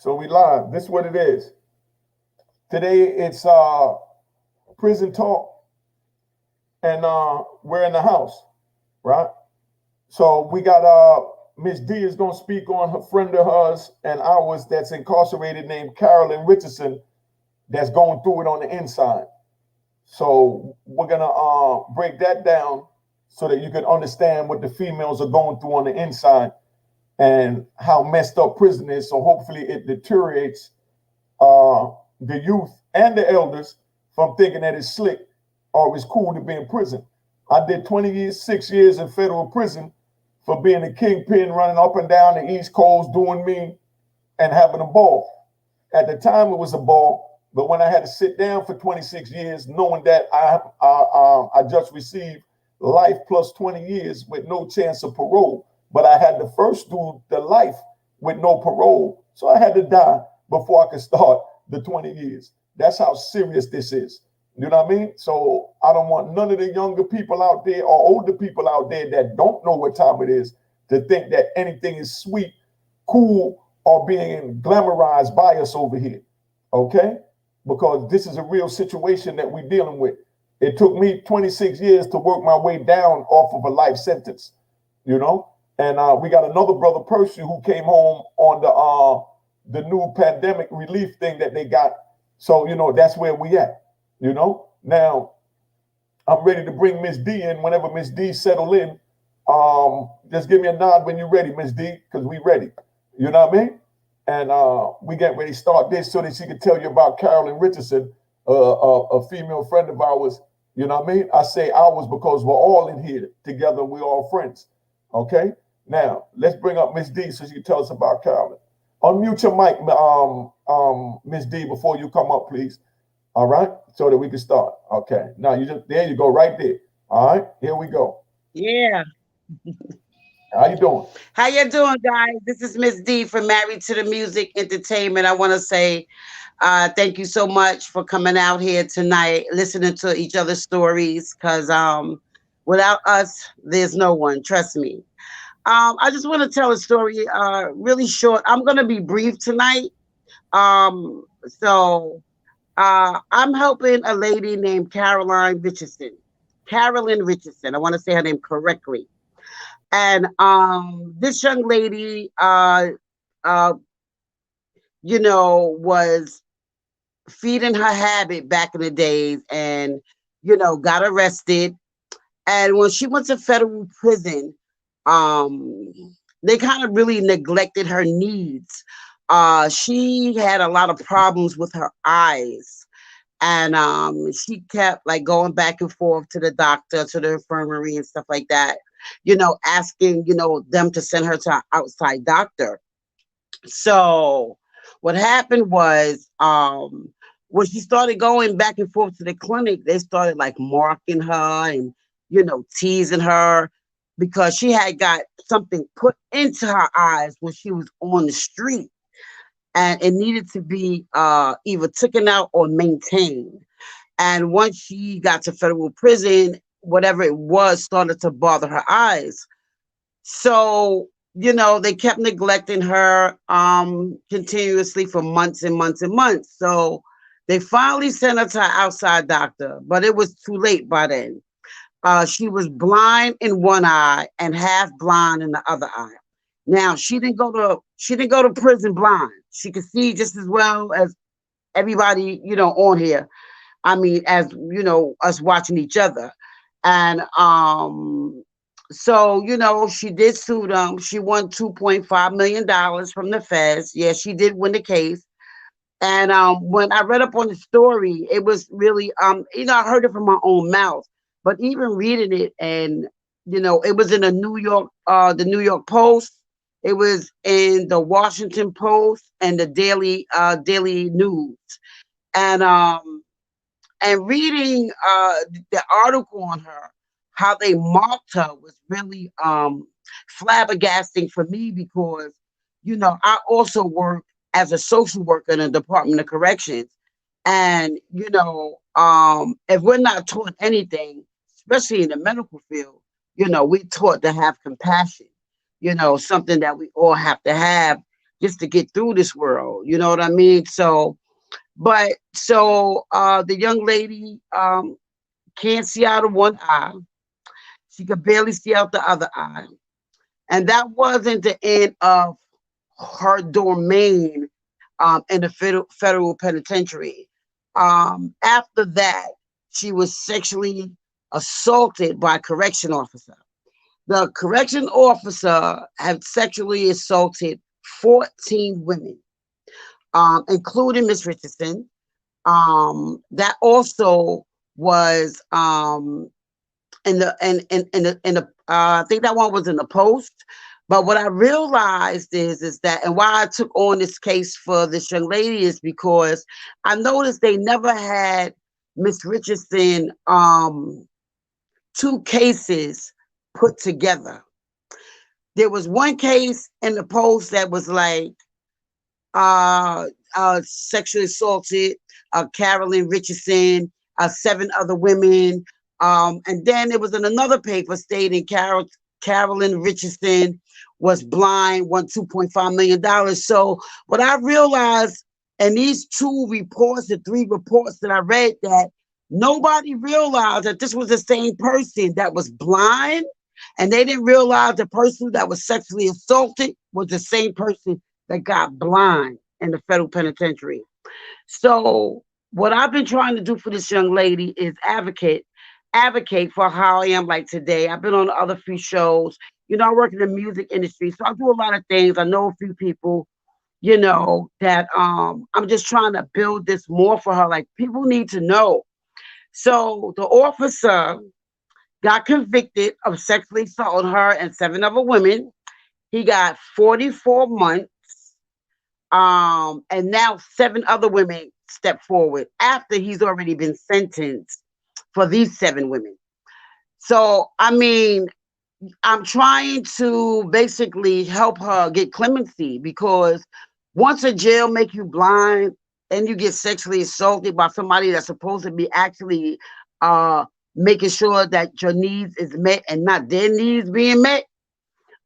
So we live. This is what it is. Today it's prison talk, and we're in the house, right? So we got Miss D is gonna speak on her friend of hers and ours that's incarcerated named Carolyn Richardson that's going through it on the inside. So we're gonna break that down so that you can understand what the females are going through on the inside and how messed up prison is. So hopefully it deteriorates the youth and the elders from thinking that it's slick or it's cool to be in prison. I did 20 years, 6 years in federal prison for being a kingpin, running up and down the East Coast, doing me and having a ball. At the time, it was a ball, but when I had to sit down for 26 years, knowing that I just received life plus 20 years with no chance of parole, but I had to first do the life with no parole, so I had to die before I could start the 20 years. That's how serious this is. You know what I mean? So I don't want none of the younger people out there or older people out there that don't know what time it is to think that anything is sweet, cool, or being glamorized by us over here. Okay? Because this is a real situation that we're dealing with. It took me 26 years to work my way down off of a life sentence, you know? And we got another brother, Percy, who came home on the new pandemic relief thing that they got. So, you know, that's where we at, you know? Now, I'm ready to bring Miss D in whenever Miss D settle in. Just give me a nod when you're ready, Miss D, because we ready. You know what I mean? And we get ready to start this so that she can tell you about Carolyn Richardson, a female friend of ours. You know what I mean? I say ours because we're all in here together. We're all friends. Okay? Now, let's bring up Miss D so she can tell us about Carolyn. Unmute your mic, Miss D, before you come up, please. All right? So that we can start. Okay. Now, there you go, right there. All right? Here we go. Yeah. How you doing? How you doing, guys? This is Miss D from Married to the Music Entertainment. I want to say thank you so much for coming out here tonight, listening to each other's stories, because without us, there's no one. Trust me. I just want to tell a story really short. I'm going to be brief tonight. So I'm helping a lady named Caroline Richardson. Carolyn Richardson. I want to say her name correctly. And this young lady, uh, was feeding her habit back in the days and, got arrested. And when she went to federal prison, um, they kind of really neglected her needs. She had a lot of problems with her eyes. And she kept like going back and forth to the doctor, to the infirmary and stuff like that, asking, them to send her to an outside doctor. So what happened was when she started going back and forth to the clinic, they started like marking her and, teasing her because she had got something put into her eyes when she was on the street and it needed to be either taken out or maintained. And once she got to federal prison, whatever it was started to bother her eyes. So, they kept neglecting her continuously for months and months and months. So they finally sent her to an outside doctor, but it was too late by then. She was blind in one eye and half blind in the other eye. Now she didn't go to prison blind. She could see just as well as everybody, on here. I mean, as us watching each other. And so, she did sue them. She won $2.5 million from the feds. Yeah, she did win the case. And when I read up on the story, it was really, I heard it from my own mouth. But even reading it, and it was in the New York Post. It was in the Washington Post and the Daily News. And reading the article on her, how they marked her was really flabbergasting for me because, I also work as a social worker in the Department of Corrections. And, if we're not taught anything, especially in the medical field, we're taught to have compassion, something that we all have just to get through this world. You know what I mean? So, the young lady can't see out of one eye. She could barely see out the other eye. And that wasn't the end of her domain in the federal penitentiary. After that, she was sexually assaulted by a correction officer. The correction officer had sexually assaulted 14 women, including Miss Richardson. That also was in the I think that one was in the Post. But what I realized is that, and why I took on this case for this young lady is because I noticed they never had Miss Richardson two cases put together. There was one case in the Post that was like sexually assaulted Carolyn Richardson, 7 other women. And then it was in another paper stating Carolyn Richardson was blind, won $2.5 million. So what I realized in these 2 reports, the 3 reports that I read, that nobody realized that this was the same person that was blind, and they didn't realize the person that was sexually assaulted was the same person that got blind in the federal penitentiary. So what I've been trying to do for this young lady is advocate for how I am like today. I've been on other few shows. I work in the music industry, so I do a lot of things. I know a few people, that I'm just trying to build this more for her. Like, people need to know. So the officer got convicted of sexually assaulting her and 7 other women. He got 44 months. And now 7 other women stepped forward after he's already been sentenced for these 7 women. So, I mean, I'm trying to basically help her get clemency, because once a jail make you blind and you get sexually assaulted by somebody that's supposed to be actually making sure that your needs is met and not their needs being met,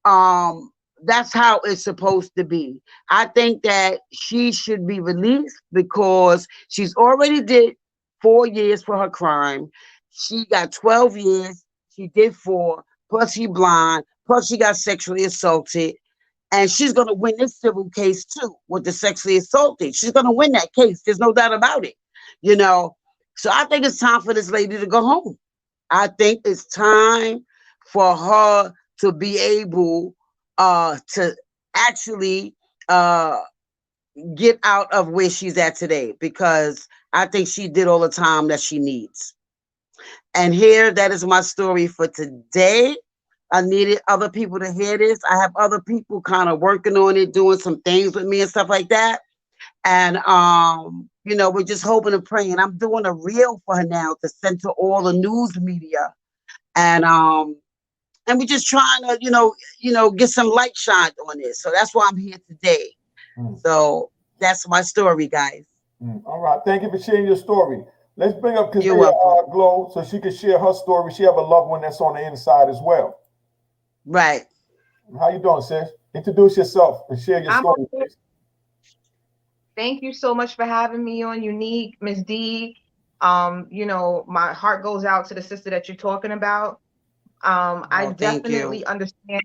that's how it's supposed to be. I think that she should be released because she's already did 4 years for her crime. She got 12 years. She did 4. Plus she blind. Plus she got sexually assaulted. And she's going to win this civil case too with the sexually assaulted. She's going to win that case. There's no doubt about it. So I think it's time for this lady to go home. I think it's time for her to be able to actually get out of where she's at today, because I think she did all the time that she needs. And that is my story for today. I needed other people to hear this. I have other people kind of working on it, doing some things with me and stuff like that. And we're just hoping and praying. I'm doing a reel for her now to send to all the news media. And we're just trying to, get some light shined on this. So that's why I'm here today. So that's my story, guys. All right. Thank you for sharing your story. Let's bring up Kazia Glow so she can share her story. She have a loved one that's on the inside as well. Right. How you doing, sis? Introduce yourself and share your story, please. Thank you so much for having me on Unique, Miss D. My heart goes out to the sister that you're talking about. I definitely understand.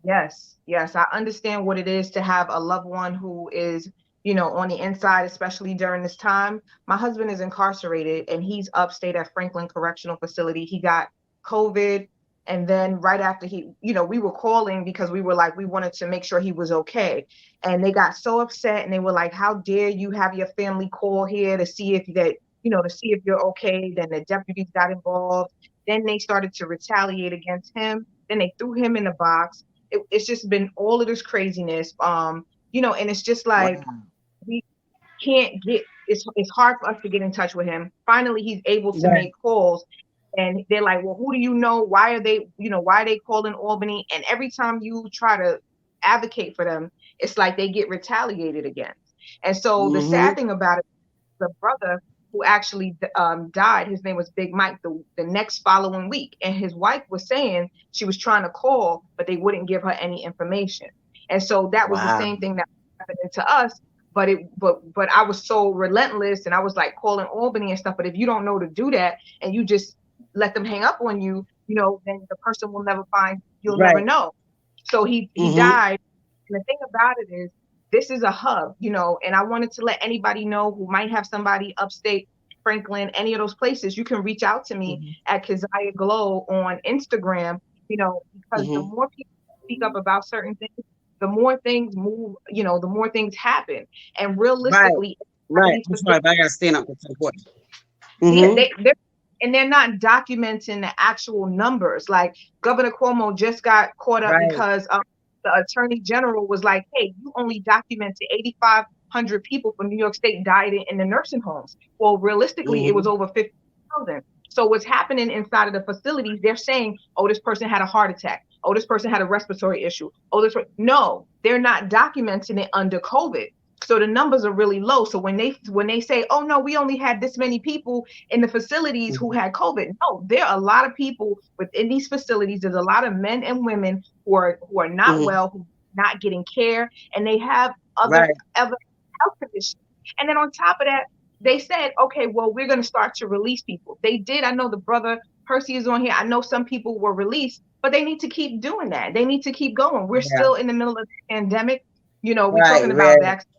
Yes, I understand what it is to have a loved one who is, on the inside, especially during this time. My husband is incarcerated and he's upstate at Franklin Correctional Facility. He got COVID. And then right after we were calling because we were like, we wanted to make sure he was okay. And they got so upset and they were like, how dare you have your family call here to see if you're okay. Then the deputies got involved. Then they started to retaliate against him. Then they threw him in the box. It's just been all of this craziness. And it's just like, we can't it's hard for us to get in touch with him. Finally, he's able to make calls. And they're like, well, who do you know? Why are they calling Albany? And every time you try to advocate for them, it's like they get retaliated against. And so the sad thing about it, the brother who actually died, his name was Big Mike, the next following week. And his wife was saying she was trying to call, but they wouldn't give her any information. And so that was the same thing that happened happening to us. But I was so relentless, and I was like calling Albany and stuff. But if you don't know to do that, and you just let them hang up on you, then the person will never find. You'll never know. So he died. And the thing about it is, this is a hub, and I wanted to let anybody know who might have somebody upstate, Franklin, any of those places. You can reach out to me at Keziah Glow on Instagram, because the more people speak up about certain things, the more things move, the more things happen. And realistically, right. I'm sorry, but I gotta stand up. It's important. They're not documenting the actual numbers. Like Governor Cuomo just got caught up because the Attorney General was like, hey, you only documented 8,500 people from New York State died in the nursing homes. Well, realistically, it was over 50,000. So what's happening inside of the facilities, they're saying, oh, this person had a heart attack. Oh, this person had a respiratory issue. Oh, no, they're not documenting it under COVID. So the numbers are really low. So when they say, oh no, we only had this many people in the facilities who had COVID. No, there are a lot of people within these facilities. There's a lot of men and women who are not well, who are not getting care, and they have other health conditions. And then on top of that, they said, okay, well, we're going to start to release people. They did. I know the brother Percy is on here. I know some people were released, but they need to keep doing that. They need to keep going. We're still in the middle of the pandemic. We're talking about vaccine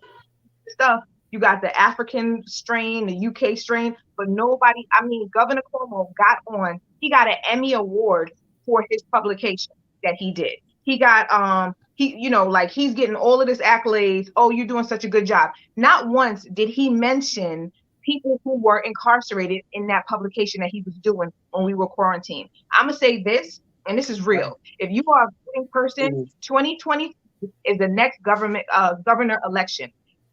stuff. You got the African strain, the UK strain, but Governor Cuomo he got an Emmy Award for his publication that he did. He got, he's getting all of this accolades. Oh, you're doing such a good job. Not once did he mention people who were incarcerated in that publication that he was doing when we were quarantined. I'm going to say this, and this is real. If you are a voting person, 2020 is the next governor election.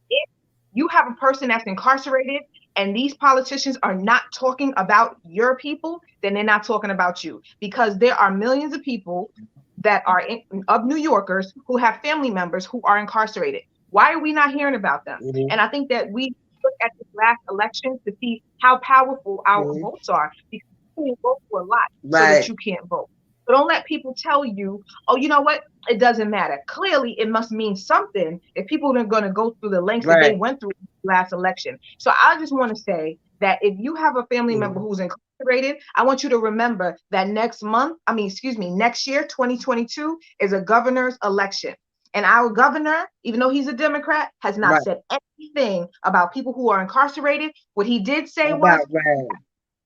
If you have a person that's incarcerated and these politicians are not talking about your people, then they're not talking about you, because there are millions of people that are of New Yorkers who have family members who are incarcerated. Why are we not hearing about them? And I think that we look at the last election to see how powerful our votes are, because you vote for a lot so that you can't vote. So don't let people tell you, oh, you know what? It doesn't matter. Clearly, it must mean something if people are going to go through the lengths that they went through last election. So I just want to say that if you have a family member who's incarcerated, I want you to remember that next year, 2022, is a governor's election. And our governor, even though he's a Democrat, has not said anything about people who are incarcerated. What he did say was,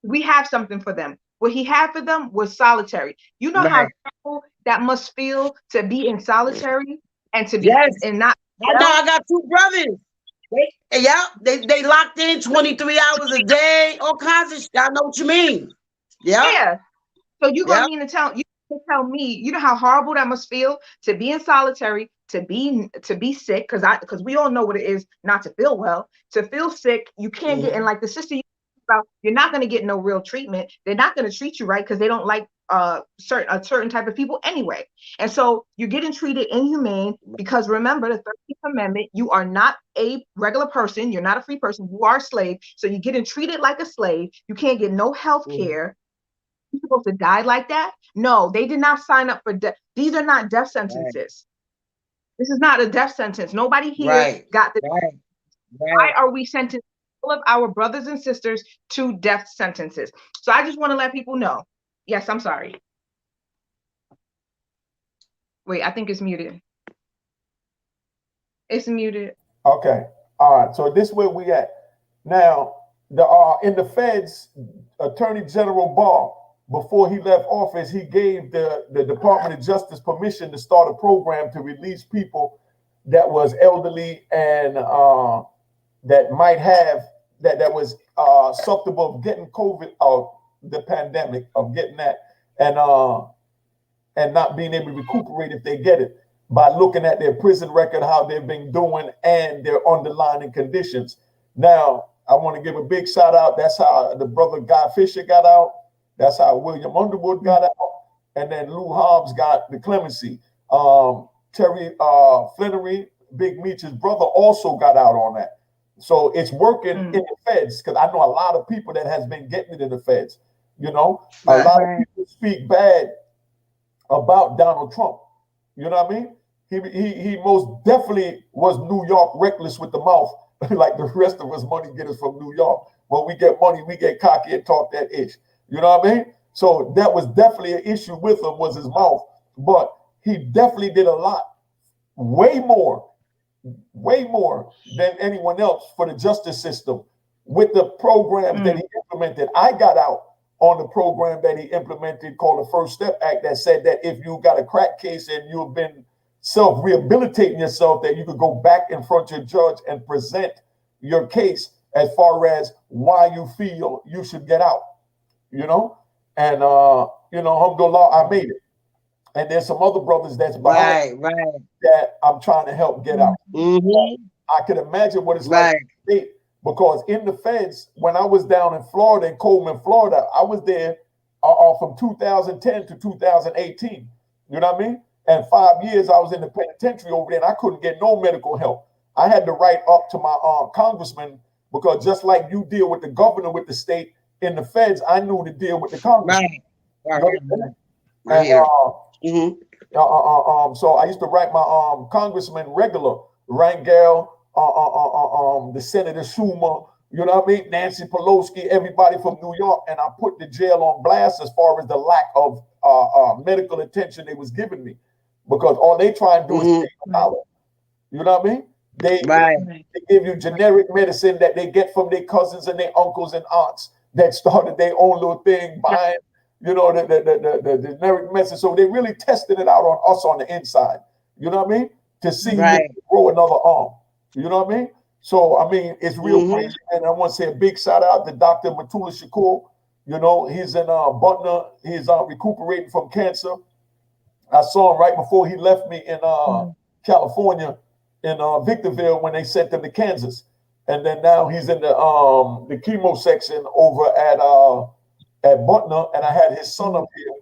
we have something for them. What he had for them was solitary. You know how people that must feel to be in solitary and to be and not. I got two brothers. They locked in 23 hours a day, all kinds of shit. I know what you mean. Yeah. So you're gonna mean to tell me, you know how horrible that must feel to be in solitary, to be sick, because we all know what it is not to feel well, to feel sick. You can't get in, like the sister you about, you're not going to get no real treatment. They're not going to treat you right because they don't like a certain type of people anyway. And so you're getting treated inhumane because, remember, the 13th Amendment, you are not a regular person. You're not a free person. You are a slave. So you're getting treated like a slave. You can't get no health care. You're supposed to die like that? No, they did not sign up for death. These are not death sentences. This is not a death sentence. Nobody here got the. Why are we sentencing all of our brothers and sisters to death sentences? So I just want to let people know. Yes, I'm sorry. Wait, I think it's muted. It's muted. Okay. All right. So this is where we at. Now, in the Feds, Attorney General Barr, before he left office, he gave the Department of Justice permission to start a program to release people that was elderly and that might have that was susceptible of getting COVID, the pandemic, of getting that, and not being able to recuperate if they get it, by looking at their prison record, how they've been doing, and their underlying conditions. Now, I want to give a big shout out. That's how the brother Guy Fisher got out. That's how William Underwood got out. And then Lou Hobbs got the clemency. Terry Flannery, Big Meech's brother, also got out on that. So it's working in the Feds, because I know a lot of people that has been getting it in the Feds. You know, a lot of people speak bad about Donald Trump. You know what I mean? he most definitely was New York reckless with the mouth, like the rest of us money getters from New York. When we get money, we get cocky and talk that ish. You know what I mean? So that was definitely an issue with him, was his mouth. But he definitely did a lot, way more than anyone else for the justice system with the programs that he implemented. I got out on the program that he implemented called the First Step Act that said that if you got a crack case and you've been self-rehabilitating yourself, that you could go back in front of your judge and present your case as far as why you feel you should get out, you know? And, you know, alhamdulillah, I made it. And there's some other brothers that's behind that I'm trying to help get out. I can imagine what it's like in the state, because in the feds, when I was down in Florida, in Coleman, Florida, I was there from 2010 to 2018. You know what I mean? And 5 years I was in the penitentiary over there, and I couldn't get no medical help. I had to write up to my congressman, because just like you deal with the governor with the state, in the feds, I knew to deal with the congressman. So I used to write my congressman regular, Rangel, the Senator Schumer, you know what I mean, Nancy Pelosi, everybody from New York, and I put the jail on blast as far as the lack of medical attention they was giving me, because all they try and do is take a dollar. You know what I mean? They give you generic medicine that they get from their cousins and their uncles and aunts that started their own little thing buying, you know, the generic medicine. So they really tested it out on us on the inside. You know what I mean? To see if grow another arm. You know what I mean? So I mean, it's real crazy. And I want to say a big shout out to Dr. Matula Shakur. You know, he's in Butner. He's recuperating from cancer. I saw him right before he left me in California, in Victorville, when they sent him to Kansas. And then now he's in the chemo section over at Butner, and I had his son up here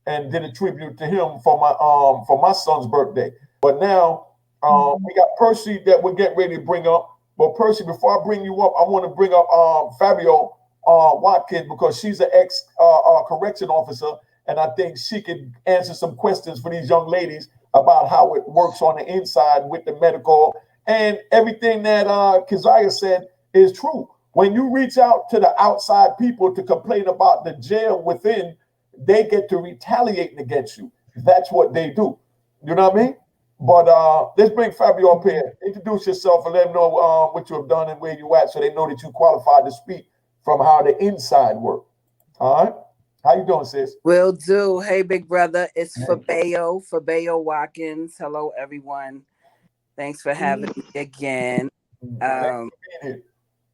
and did a tribute to him for my son's birthday. But now we got Percy that we're getting ready to bring up. But Percy, before I bring you up, I want to bring up Fabio Watkins, because she's an ex correction officer, and I think she could answer some questions for these young ladies about how it works on the inside with the medical, and everything that Keziah said is true. When you reach out to the outside people to complain about the jail within, they get to retaliating against you. That's what they do. You know what I mean? But let's bring Fabio up here. Introduce yourself and let them know what you have done and where you at, so they know that you qualified to speak from how the inside work. All right? How you doing, sis? Will do. Hey, big brother. It's Fabio Watkins. Hello, everyone. Thanks for having me again.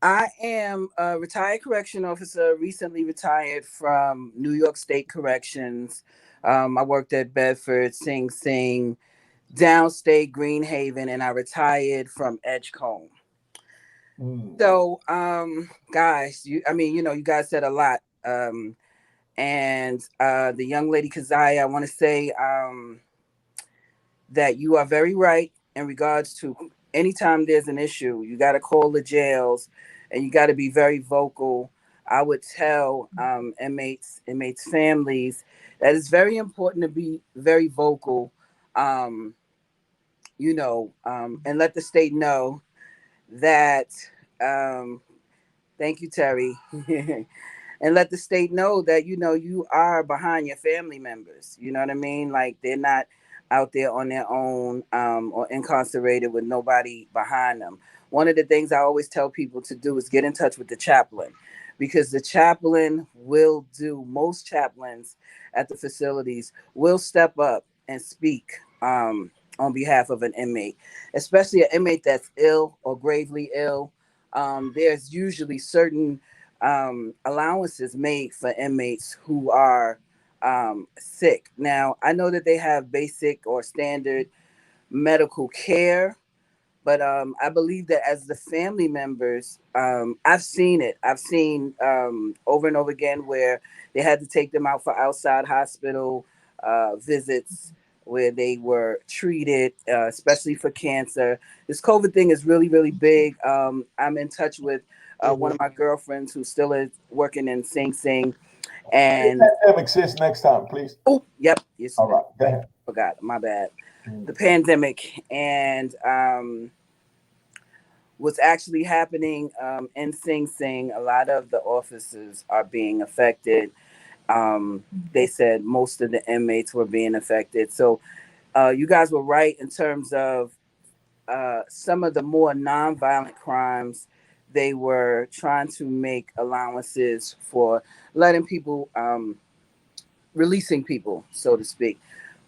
I am a retired correction officer, recently retired from New York State Corrections. I worked at Bedford, Sing Sing, downstate Greenhaven, and I retired from Edgecombe. So, guys, you guys said a lot. And the young lady Keziah, I want to say that you are very right in regards to anytime there's an issue, you got to call the jails and you got to be very vocal. I would tell inmates, families, that it's very important to be very vocal, and let the state know that, thank you, Terry, and let the state know that, you are behind your family members. You know what I mean? Like, they're not out there on their own or incarcerated with nobody behind them. One of the things I always tell people to do is get in touch with the chaplain, because the chaplain will do, most chaplains at the facilities will step up and speak on behalf of an inmate, especially an inmate that's ill or gravely ill. There's usually certain allowances made for inmates who are sick. Now, I know that they have basic or standard medical care, but I believe that as the family members, I've seen it. I've seen over and over again where they had to take them out for outside hospital visits where they were treated, especially for cancer. This COVID thing is really, really big. I'm in touch with one of my girlfriends who still is working in Sing Sing. And pandemic sis next time, please. Oh, yep. Yes. All right. Go ahead. Forgot. My bad. the pandemic and what's actually happening in Sing Sing. A lot of the officers are being affected. They said most of the inmates were being affected. So you guys were right in terms of some of the more nonviolent crimes. They were trying to make allowances for letting people, releasing people, so to speak.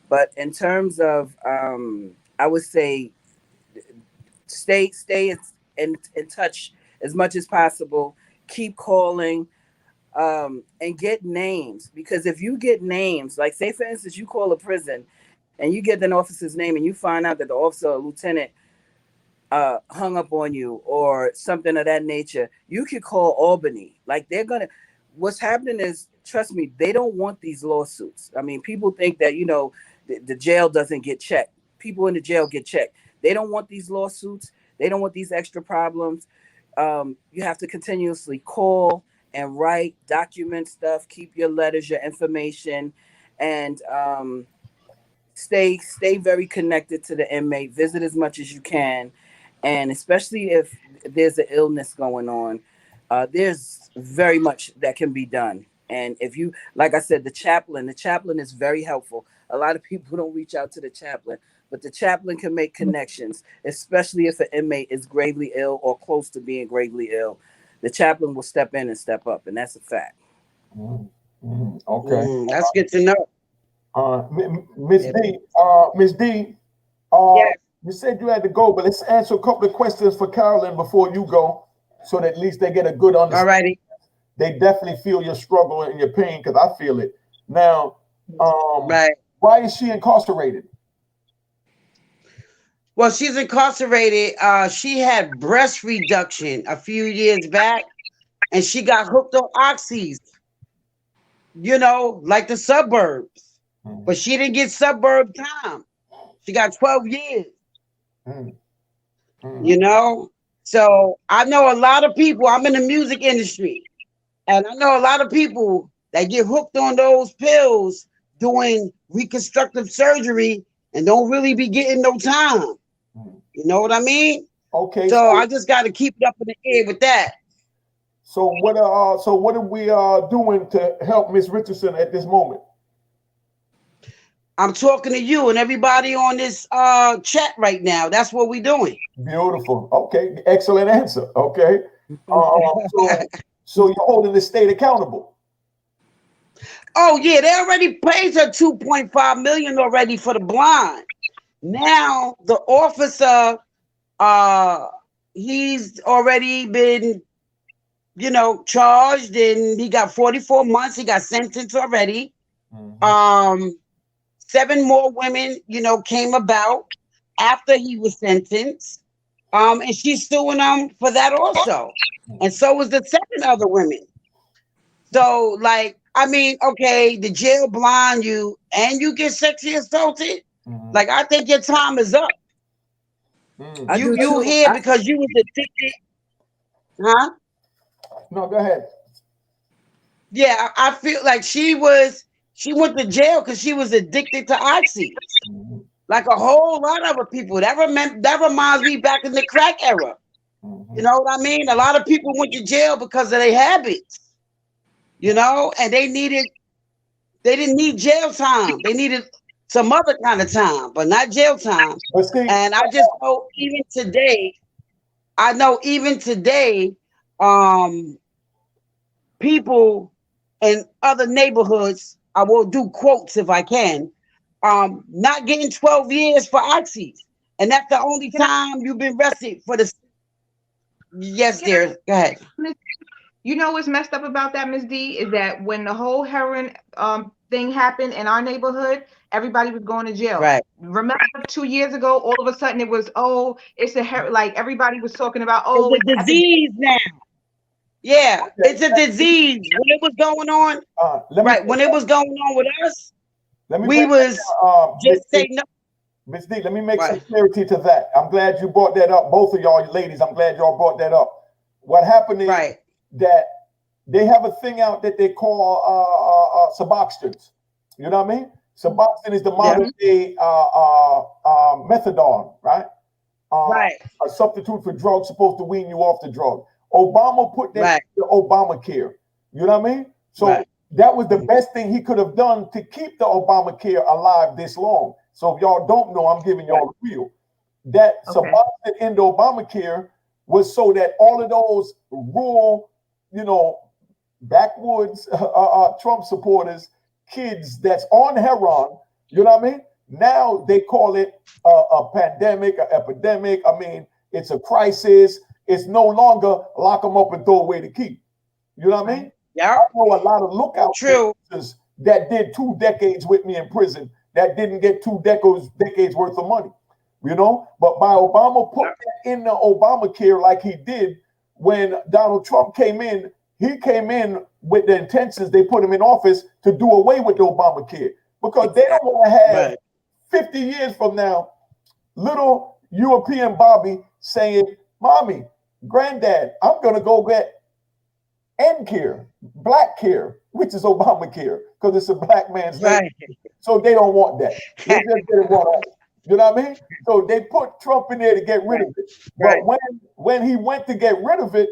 But in terms of, I would say, stay in touch as much as possible. Keep calling, and get names, because if you get names, like say for instance, you call a prison and you get an officer's name and you find out that the officer or lieutenant hung up on you or something of that nature, you could call Albany. Like they're gonna. What's happening is, trust me, they don't want these lawsuits. I mean, people think that the jail doesn't get checked. People in the jail get checked. They don't want these lawsuits. They don't want these extra problems. You have to continuously call and write, document stuff, keep your letters, your information, and stay very connected to the inmate. Visit as much as you can, and especially if there's an illness going on, there's very much that can be done. And if you, like I said, the chaplain is very helpful. A lot of people don't reach out to the chaplain, but the chaplain can make connections, especially if an inmate is gravely ill or close to being gravely ill. The chaplain will step in and step up, and that's a fact. Okay, that's good to know. Miss D, Miss D, Yes. you said you had to go, but let's answer a couple of questions for Carolyn before you go, so that at least they get a good understanding. Alrighty. They definitely feel your struggle and your pain, because I feel it. Now, Right. why is she incarcerated? Well, she's incarcerated. She had breast reduction a few years back, and she got hooked on oxys, like the suburbs. But she didn't get suburb time. She got 12 years. So I know a lot of people. I'm in the music industry, and I know a lot of people that get hooked on those pills doing reconstructive surgery and don't really be getting no time. You know what I mean? Okay. So I just got to keep it up in the air with that. So what are we doing to help Miss Richardson at this moment? I'm talking to you and everybody on this chat right now. That's what we're doing. Beautiful. Okay. Excellent answer. Okay. So you're holding the state accountable. Oh yeah, they already paid her $2.5 million already for the blind. Now the officer, he's already been, charged, and he got 44 months. He got sentenced already. 7 more women, came about after he was sentenced. And she's suing them for that also. And so was the 7 other women. So, okay, the jail blind you and you get sexually assaulted. Like, I think your time is up. You here because you was addicted. Huh? No, go ahead. Yeah, I feel like she went to jail because she was addicted to oxy. Like a whole lot of other people. That reminds me back in the crack era. You know what I mean? A lot of people went to jail because of their habits. And they didn't need jail time. They needed some other kind of time, but not jail time. And I just know even today, people in other neighborhoods, I will do quotes if I can, not getting 12 years for oxys. And that's the only time you've been arrested for the. Yes, dear. Go ahead. You know what's messed up about that, Ms. D, is that when the whole heroin thing happened in our neighborhood, everybody was going to jail. Right. Remember 2 years ago, all of a sudden it was, it's like everybody was talking about, it's a disease now. Yeah, it's a disease. When it was going on, when it was going on with us, we was just saying no. Ms. D, let me make some clarity to that. I'm glad you brought that up. Both of y'all ladies, I'm glad y'all brought that up. What happened is that they have a thing out that they call Suboxones. You know what I mean? Suboxone is the modern day methadone, right? Right. A substitute for drugs supposed to wean you off the drug. Obama put that in Obamacare. You know what I mean? So that was the best thing he could have done to keep the Obamacare alive this long. So if y'all don't know, I'm giving y'all a real. That Sebastian in the Obamacare was so that all of those rural, you know, backwoods Trump supporters, kids that's on heroin, you know what I mean? Now they call it a pandemic, an epidemic. I mean, it's a crisis. It's no longer lock them up and throw away the key. You know what I mean? Yeah. I know a lot of lookout officers that did 2 decades with me in prison that didn't get 2 decades worth of money. You know, but by Obama put that in the Obamacare like he did when Donald Trump came in, he came in with the intentions they put him in office to do away with the Obamacare because they don't want to have 50 years from now little European Bobby saying, "Mommy, Granddad, I'm going to go get N-Care, Black Care," which is Obamacare because it's a black man's name. So they don't want that. They just get it wrong. You know what I mean? So they put Trump in there to get rid of it. But when he went to get rid of it,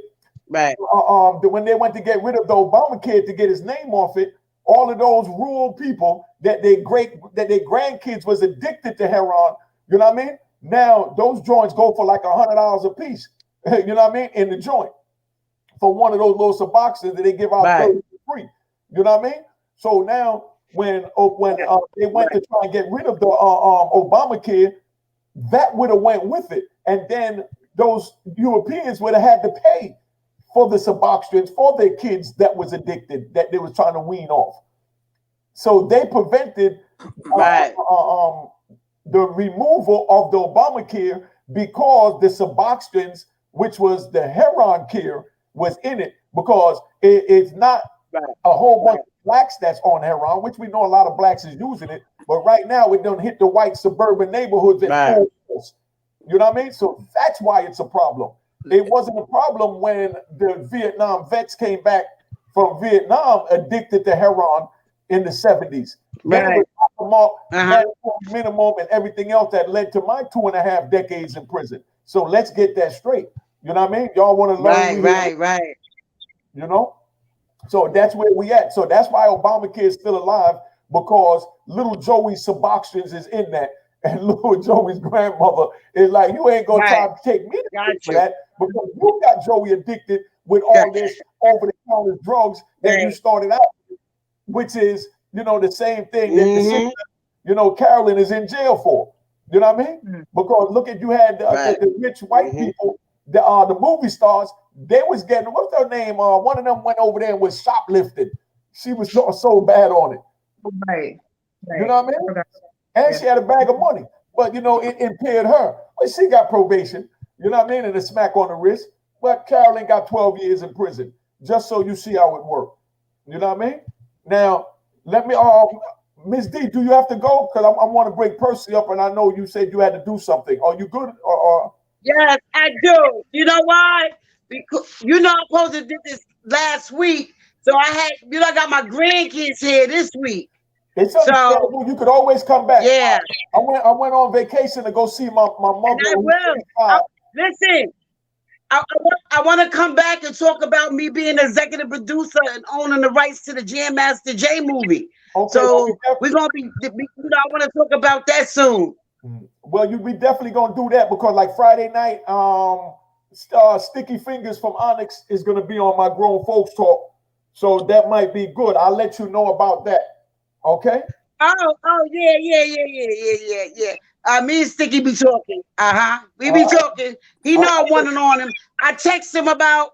when they went to get rid of the Obamacare to get his name off it, all of those rural people that their grandkids was addicted to heroin, you know what I mean? Now those joints go for like $100 a piece. You know what I mean? In the joint for one of those little Suboxones that they give out 30 for free. You know what I mean? So now when they went to try and get rid of the Obamacare, that would have went with it, and then those Europeans would have had to pay for the Suboxones for their kids that was addicted, that they was trying to wean off. So they prevented the removal of the Obamacare because the Suboxones, which was the heroin care, was in it because it's not a whole bunch of blacks that's on heroin, which we know a lot of blacks is using it, but right now it don't hit the white suburban neighborhoods at full force. You know what I mean? So that's why it's a problem. It wasn't a problem when the Vietnam vets came back from Vietnam addicted to heroin in the 70s. Then it was minimum and everything else that led to my 2.5 decades in prison. So let's get that straight. You know what I mean? Y'all want to learn? Right. You know? So that's where we at. So that's why Obamacare is still alive, because little Joey's Suboxones is in that. And little Joey's grandmother is like, you ain't gonna try to take me for that, because you got Joey addicted with all this over-the-counter drugs that you started out with, which is, you know, the same thing that the sister, you know, Carolyn is in jail for. You know what I mean? Because look at, you had the rich white people, the movie stars, they was getting, what's their name? One of them went over there and was shoplifting. She was so bad on it. Right. You know what I mean? And she had a bag of money, but you know, it impaired her. But she got probation, you know what I mean? And a smack on the wrist. But Carolyn got 12 years in prison, just so you see how it worked. You know what I mean? Now, let me, Miss D, do you have to go? Because I want to break Percy up, and I know you said you had to do something. Are you good? Yes, I do. You know why? Because you know I'm supposed to do this last week, so I had, you know, I got my grandkids here this week. It's so you could always come back. Yeah, I went on vacation to go see my mother. And I will. Listen, I want to come back and talk about me being executive producer and owning the rights to the Jam Master J movie. Okay, so we're gonna be, you know, I want to talk about that soon. Well, we definitely gonna do that, because like Friday night, Sticky Fingers from Onyx is gonna be on my Grown Folks Talk, so that might be good. I'll let you know about that. Okay. Oh yeah. Me and Sticky be talking. We be talking. He know I wanted on him. I texted him about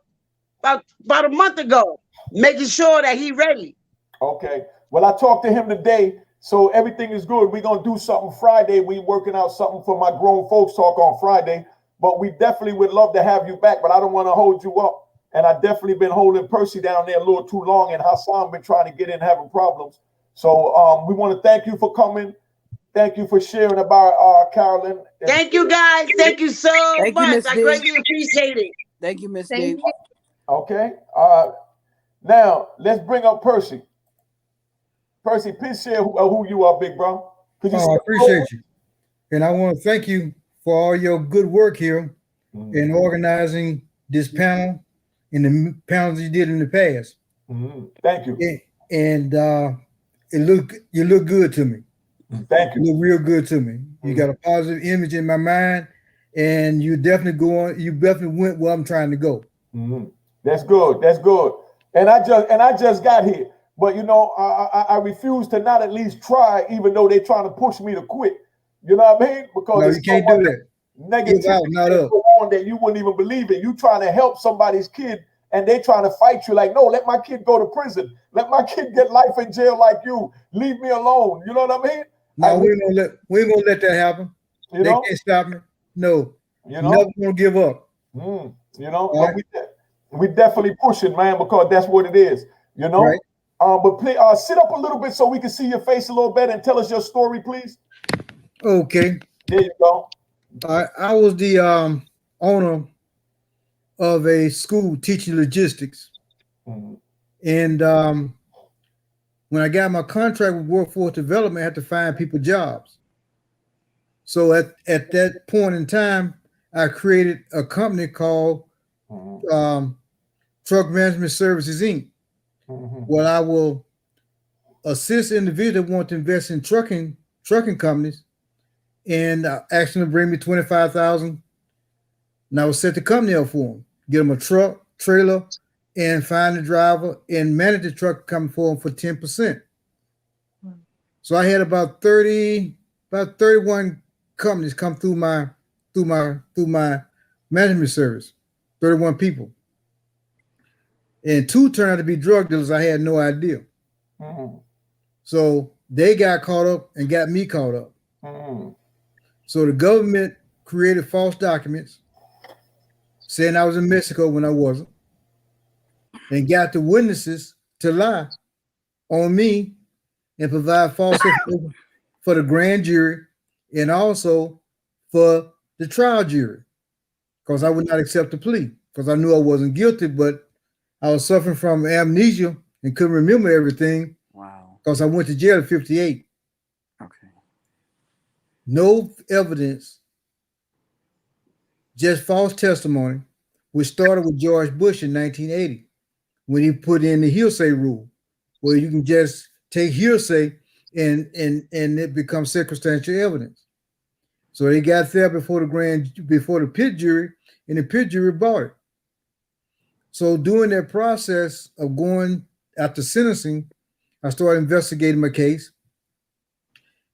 a month ago, making sure that he ready. Okay. Well, I talked to him today, so everything is good. We're gonna do something Friday. We working out something for my Grown Folks Talk on Friday, but we definitely would love to have you back. But I don't want to hold you up, and I definitely been holding Percy down there a little too long, and Hassan been trying to get in, having problems. So we want to thank you for coming. Thank you for sharing about Carolyn. Thank you, guys. Thank you so much. I greatly appreciate it. Thank you, Miss D. Okay. Now let's bring up Percy. Percy, please share who you are, big bro. I appreciate you. And I want to thank you for all your good work here in organizing this panel and the panels you did in the past. Thank you. And you look good to me. Thank you. You look real good to me. You got a positive image in my mind, and you definitely went where I'm trying to go. That's good. That's good. And I just got here. But you know, I refuse to not at least try, even though they're trying to push me to quit. You know what I mean? Because no, you can't do that. Negativity on that you wouldn't even believe it. You trying to help somebody's kid, and they trying to fight you like, no, let my kid go to prison. Let my kid get life in jail like you. Leave me alone. You know what I mean? No, we ain't gonna let that happen. They can't stop me. No, never gonna give up. You know, but we definitely pushing, man, because that's what it is. You know. Right. But please sit up a little bit so we can see your face a little better and tell us your story, please. Okay. There you go. I was the owner of a school teaching logistics. And when I got my contract with Workforce Development, I had to find people jobs. So at that point in time, I created a company called Truck Management Services, Inc., where I will assist individuals that want to invest in trucking companies and ask them to bring me $25,000. And I will set the company up for them, get them a truck, trailer, and find the driver and manage the truck coming for them for 10%. So I had about 31 companies come through my management service, 31 people. And 2 turned out to be drug dealers. I had no idea. So they got caught up and got me caught up. So the government created false documents saying I was in Mexico when I wasn't, and got the witnesses to lie on me and provide false information for the grand jury and also for the trial jury, because I would not accept the plea because I knew I wasn't guilty, but I was suffering from amnesia and couldn't remember everything. Wow. Because I went to jail at 58. Okay. No evidence, just false testimony, which started with George Bush in 1980 when he put in the hearsay rule, where you can just take hearsay and it becomes circumstantial evidence. So they got there before the pit jury, and the pit jury bought it. So during that process of going after sentencing, I started investigating my case,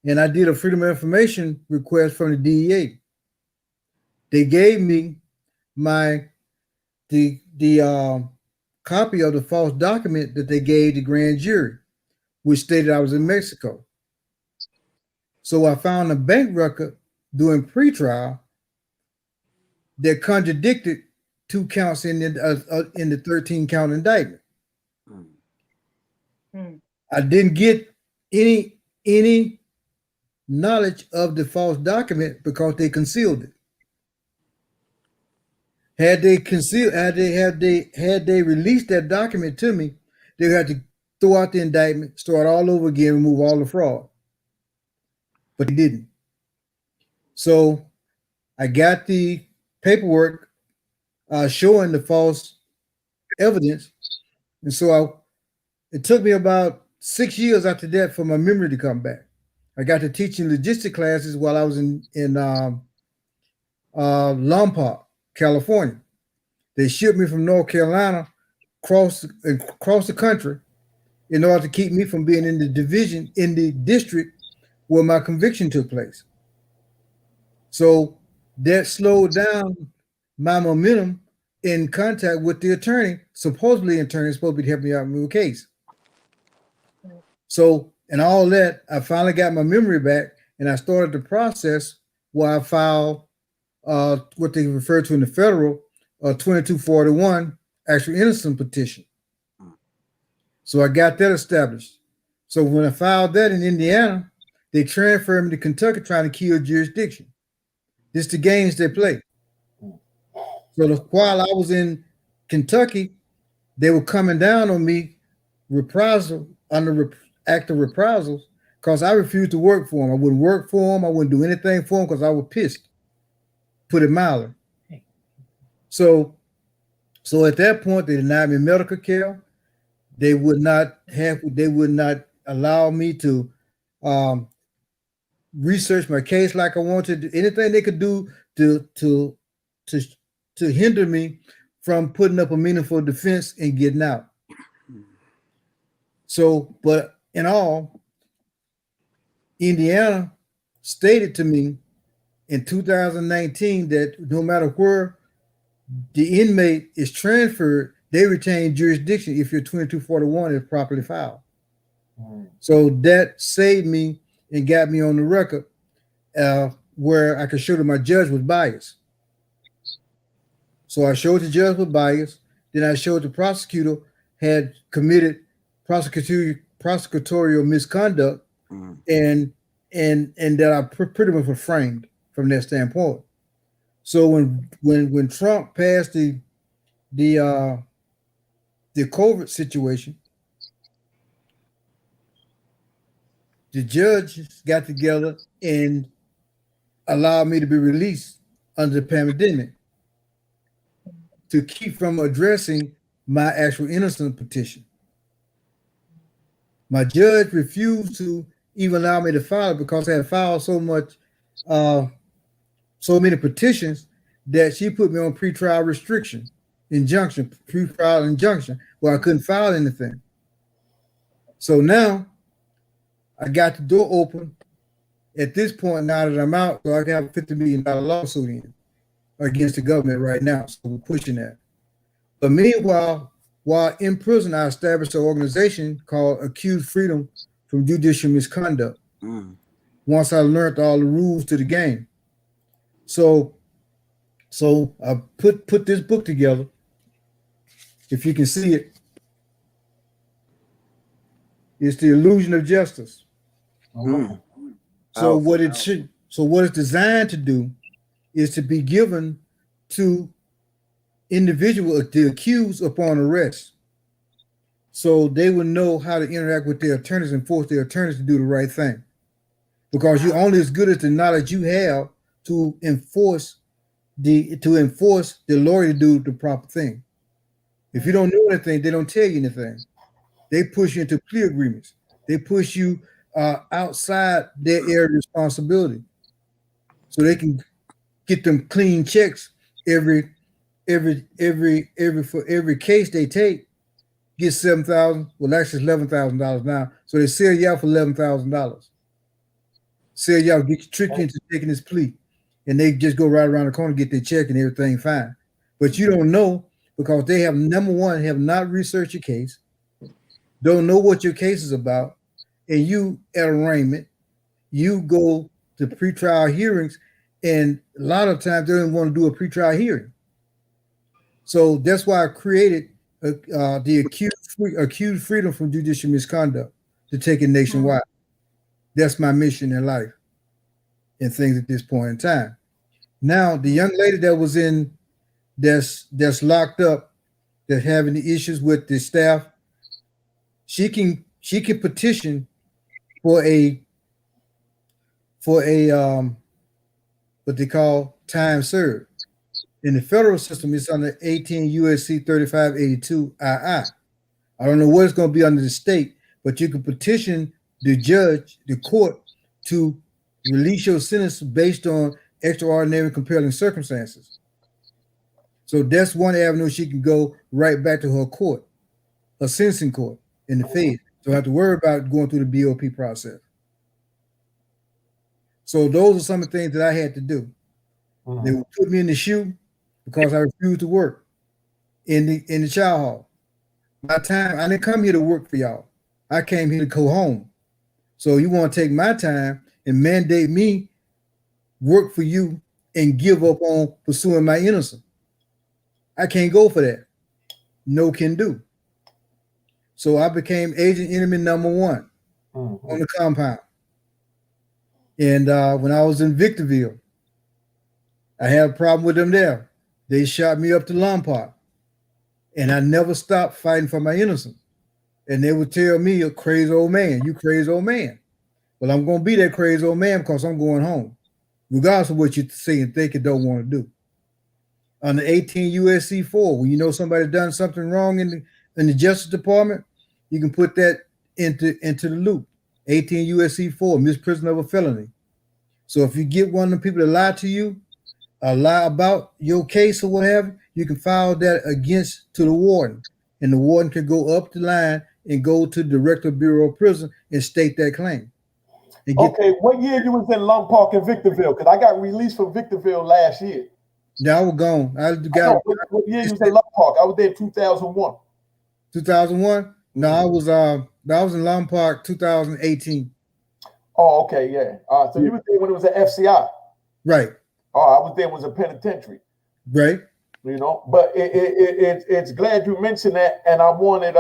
and I did a Freedom of Information request from the DEA. They gave me the copy of the false document that they gave the grand jury, which stated I was in Mexico. So I found a bank record during pretrial that contradicted 2 counts in the 13-count indictment. I didn't get any knowledge of the false document because they concealed it. Had they released that document to me, they would have to throw out the indictment, start all over again, remove all the fraud. But they didn't. So I got the paperwork showing the false evidence, and so it took me about 6 years after that for my memory to come back. I got to teaching logistic classes while I was in Lompoc, California. They shipped me from North Carolina across the country in order to keep me from being in the district where my conviction took place. So that slowed down my momentum in contact with the attorney. Supposedly, the attorney is supposed to be helping me out with the case. So, and all that, I finally got my memory back, and I started the process where I filed what they refer to in the federal 2241 actual innocence petition. So I got that established. So when I filed that in Indiana, they transferred me to Kentucky trying to kill jurisdiction. This is the games they play. So while I was in Kentucky, they were coming down on me under act of reprisals because I refused to work for them. I wouldn't work for them. I wouldn't do anything for them because I was pissed. Put it mildly. So at that point, they denied me medical care. They would not allow me to research my case like I wanted. Anything they could do to hinder me from putting up a meaningful defense and getting out. So, but in all, Indiana stated to me in 2019 that no matter where the inmate is transferred, they retain jurisdiction if your 2241 is properly filed. So that saved me and got me on the record where I could show that my judge was biased. So I showed the judge was biased. Then I showed the prosecutor had committed prosecutorial misconduct, and that I pretty much was framed from that standpoint. So when Trump passed the COVID situation, the judges got together and allowed me to be released under the pandemic to keep from addressing my actual innocence petition. My judge refused to even allow me to file it because I had filed so many petitions that she put me on pretrial pretrial injunction, where I couldn't file anything. So now I got the door open at this point now that I'm out, so I can have a $50 million lawsuit in against the government right now. So we're pushing that. But meanwhile, while in prison, I established an organization called Accused Freedom from Judicial Misconduct. Once I learned all the rules to the game. So I put this book together. If you can see it, it's The Illusion of Justice. So what it's designed to do is to be given to individuals, the accused, upon arrest, so they will know how to interact with their attorneys and force their attorneys to do the right thing. Because you're only as good as the knowledge you have to enforce the lawyer to do the proper thing. If you don't know anything, they don't tell you anything. They push you into plea agreements. They push you outside their area of responsibility, so they can get them clean checks for every case they take. Get $7,000. Well, actually, it's $11,000 now. So they sell you out for $11,000. Sell you out, get you tricked into taking this plea, and they just go right around the corner, get their check, and everything fine. But you don't know, because they have, number one, have not researched your case, don't know what your case is about, and you at arraignment, you go to pretrial hearings, and a lot of times they don't want to do a pretrial hearing. So that's why I created the accused freedom from judicial misconduct, to take it nationwide. That's my mission in life and things at this point in time. Now, the young lady that was that's locked up, that's having the issues with the staff, she can petition for a what they call time served. In the federal system, it's under 18 USC 3582 II. I don't know what it's going to be under the state, but you can petition the judge, the court, to release your sentence based on extraordinary compelling circumstances. So that's one avenue she can go right back to her court, her sentencing court in the FEB. So I have to worry about going through the BOP process. So those are some of the things that I had to do. They would put me in the shoe because I refused to work in the child hall. My time, I didn't come here to work for y'all. I came here to go home. So you want to take my time and mandate me work for you and give up on pursuing my innocence? I can't go for that. No can do. So I became agent enemy number one on the compound. And when I was in Victorville, I had a problem with them there. They shot me up to Lompart. And I never stopped fighting for my innocence. And they would tell me, "A crazy old man, you crazy old man." Well, I'm going to be that crazy old man because I'm going home, regardless of what you say and think and don't want to do. Under 18 USC 4, when you know somebody done something wrong in the Justice Department, you can put that into the loop. 18 USC 4, misprision of a felony. So if you get one of the people that lie to you, lie about your case or whatever, you can file that against to the warden, and the warden can go up the line and go to the Director of Bureau of Prison and state that claim. Okay, what year you was in Lum Park and Victorville? Because I got released from Victorville last year. Yeah, I was gone. What year you was in Lum Park? I was there in 2001. 2001? No, I was in Lum Park 2018. Oh, okay, yeah. So you was there when it was an FCI. Right. Oh, I was there when it was a penitentiary. Right. You know, but it's glad you mentioned that, and I wanted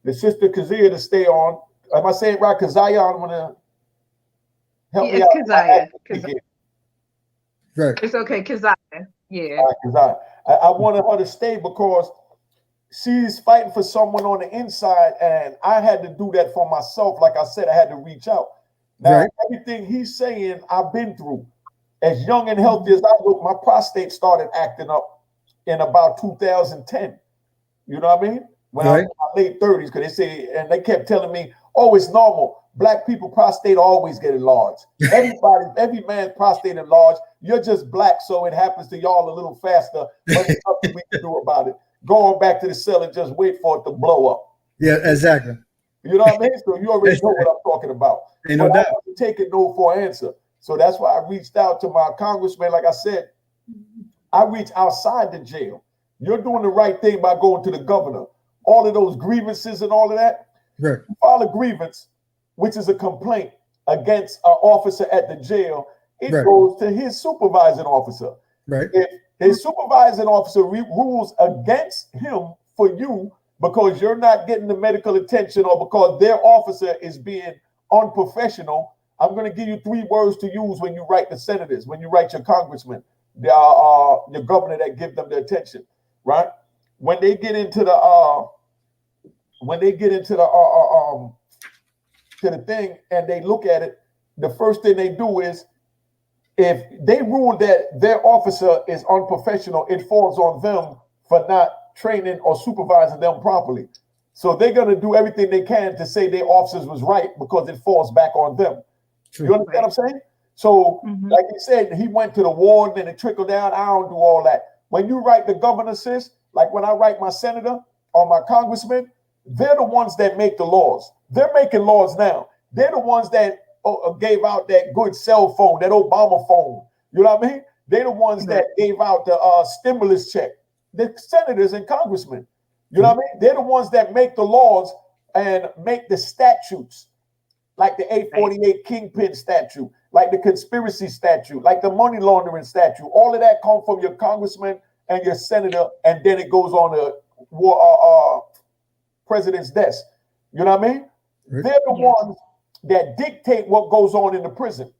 the sister Kazia to stay on. Am I saying it right? Kazia, I want to help me out. Kazia. Right. It's okay, Kazia. Yeah. I wanted her to stay because she's fighting for someone on the inside, and I had to do that for myself. Like I said, I had to reach out. Now, everything he's saying, I've been through. As young and healthy as I look, my prostate started acting up in about 2010. You know what I mean? When I was in my late 30s, because they say, and they kept telling me, oh, it's normal. Black people prostate always get enlarged. Every man's prostate enlarged. You're just black, so it happens to y'all a little faster. But there's nothing we can do about it. Go on back to the cell and just wait for it to blow up. Yeah, exactly. You know what I mean? So you already know what I'm talking about. Ain't no doubt. I wasn't taking no for an answer. So that's why I reached out to my congressman. Like I said, I reached outside the jail. You're doing the right thing by going to the governor. All of those grievances and all of that. Right. You file a grievance, which is a complaint against an officer at the jail. It goes to his supervising officer. Right. If his supervising officer rules against him for you because you're not getting the medical attention or because their officer is being unprofessional, I'm going to give you 3 words to use when you write the senators, when you write your congressman, your governor that give them the attention, right? When they get into the to the thing and they look at it, the first thing they do is, if they rule that their officer is unprofessional, it falls on them for not training or supervising them properly. So they're going to do everything they can to say their officers was right because it falls back on them. True. You understand what I'm saying? So, like he said, he went to the ward and it trickled down. I don't do all that. When you write the governor, sis, like when I write my senator or my congressman, they're the ones that make the laws. They're making laws now. They're the ones that gave out that good cell phone, that Obama phone. You know what I mean? They're the ones that gave out the stimulus check. The senators and congressmen. You know what I mean? They're the ones that make the laws and make the statutes, like the 848 Kingpin statute, like the conspiracy statute, like the money laundering statute. All of that come from your congressman and your senator, and then it goes on the president's desk. You know what I mean? They're the ones that dictate what goes on in the prison.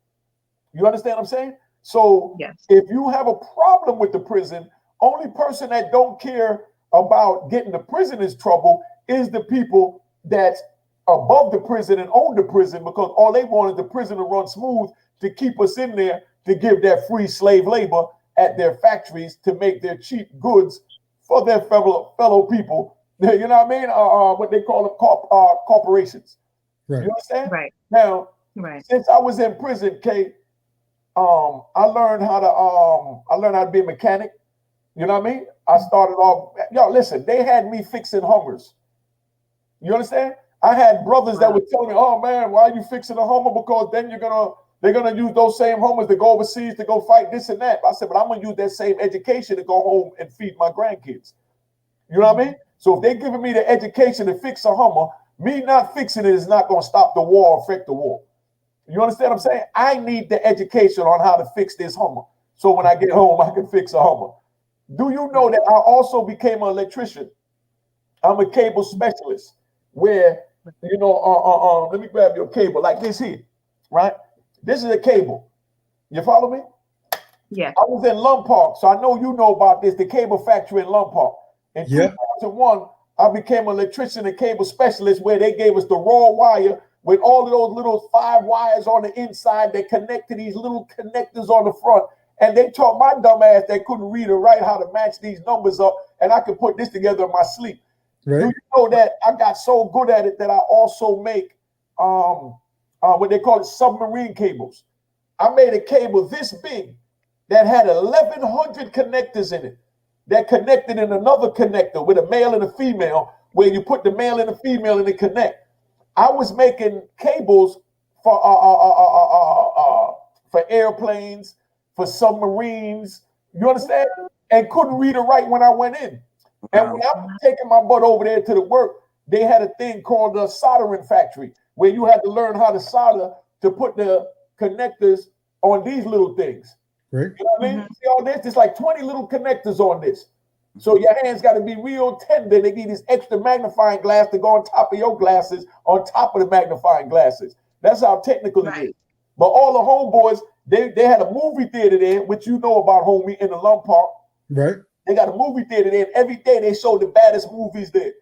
You understand what I'm saying? So if you have a problem with the prison, only person that don't care about getting the prisoners trouble is the people that's above the prison and own the prison, because all they want is the prison to run smooth to keep us in there, to give their free slave labor at their factories to make their cheap goods for their fellow people. You know what I mean? What they call them corporations. Right. You understand? Right. Now, since I was in prison, Kate, I learned how to be a mechanic. You know what I mean? I started off, listen, they had me fixing Hummers. You understand? I had brothers that would tell me, oh man, why are you fixing a Hummer? Because then they're gonna use those same Hummers to go overseas to go fight this and that. I said, but I'm gonna use that same education to go home and feed my grandkids. You know what I mean? So if they're giving me the education to fix a Hummer, me not fixing it is not gonna stop the war or affect the war. You understand what I'm saying? I need the education on how to fix this Hummer. So when I get home, I can fix a Hummer. Do you know that I also became an electrician? I'm a cable specialist where, let me grab your cable like this here, right? This is a cable. You follow me? Yeah. I was in Lum Park, so I know you know about this, the cable factory in Lum Park. In 2001, I became an electrician and cable specialist where they gave us the raw wire with all of those little 5 wires on the inside that connect to these little connectors on the front. And they taught my dumb ass that couldn't read or write how to match these numbers up, and I could put this together in my sleep. Right. Do you know that I got so good at it that I also make what they call it submarine cables? I made a cable this big that had 1,100 connectors in it that connected in another connector with a male and a female, where you put the male and the female and they connect. I was making cables for airplanes, for submarines, you understand? And couldn't read or write when I went in. And when I was taking my butt over there to the work, they had a thing called a soldering factory, where you had to learn how to solder to put the connectors on these little things. Right. You know what I mean? See all this? There's like 20 little connectors on this. So your hands got to be real tender. They need this extra magnifying glass to go on top of your glasses, on top of the magnifying glasses. That's how technical it is. But all the homeboys, they had a movie theater there, which you know about, homie, in the Lum Park. Right. They got a movie theater there, and every day they showed the baddest movies there.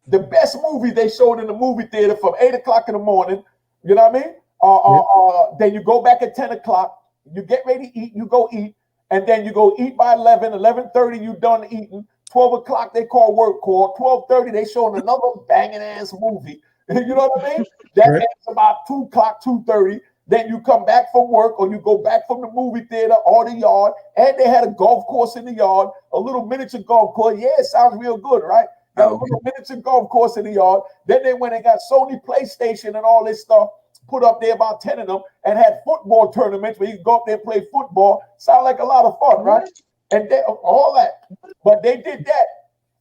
The best movies they showed in the movie theater from 8 o'clock in the morning. You know what I mean? Then you go back at 10 o'clock. You get ready to eat. You go eat. And then you go eat by 11, 11:30, you done eating. 12 o'clock, they call work call. 12:30, they showing another banging ass movie. You know what I mean? That ends about 2 o'clock, 2:30. Then you come back from work, or you go back from the movie theater or the yard. And they had a golf course in the yard, a little miniature golf course. Yeah, it sounds real good, right? Got a little miniature golf course in the yard. Then they went and got Sony PlayStation and all this stuff put up there, about 10 of them, and had football tournaments where you can go up there and play football. Sound like a lot of fun, right? And they, all that. But they did that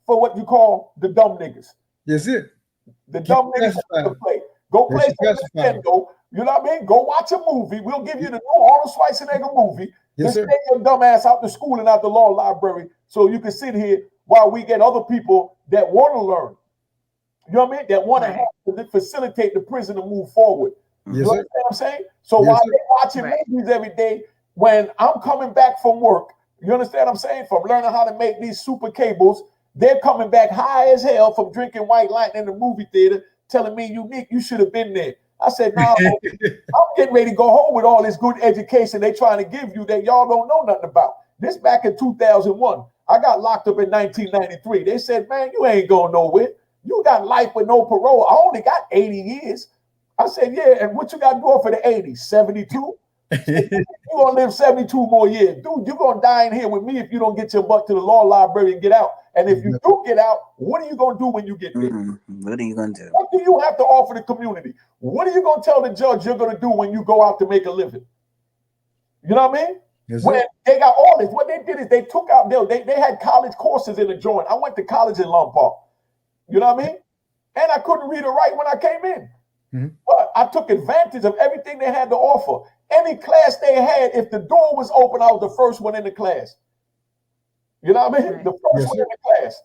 for what you call the dumb niggas. That's it. The dumb niggas to play. Go play some Nintendo. You know what I mean? Go watch a movie. We'll give you the new Arnold Schwarzenegger movie. Just take your dumb ass out to school and out the law library so you can sit here while we get other people that want to learn. You know what I mean? That want to help to facilitate the prison to move forward. You understand what I'm saying? So while they're watching movies every day, when I'm coming back from work, you understand what I'm saying? From learning how to make these super cables, they're coming back high as hell from drinking White Lightning in the movie theater, telling me, Unique, you should have been there. I said, no, I'm getting ready to go home with all this good education they trying to give you that y'all don't know nothing about. This back in 2001. I got locked up in 1993. They said, man, you ain't going nowhere. You got life with no parole. I only got 80 years. I said, yeah, and what you got to do for the 80s? 72? You're going to live 72 more years. Dude, you're going to die in here with me if you don't get your butt to the law library and get out. And if you do get out, what are you going to do when you get there? What are you going to do? What do you have to offer the community? What are you going to tell the judge you're going to do when you go out to make a living? You know what I mean? When they got all this, what they did is they took out, they had college courses in the joint. I went to college in Lum Park. You know what I mean? And I couldn't read or write when I came in. But I took advantage of everything they had to offer. Any class they had, if the door was open, I was the first one in the class. You know what I mean? The first one in the class.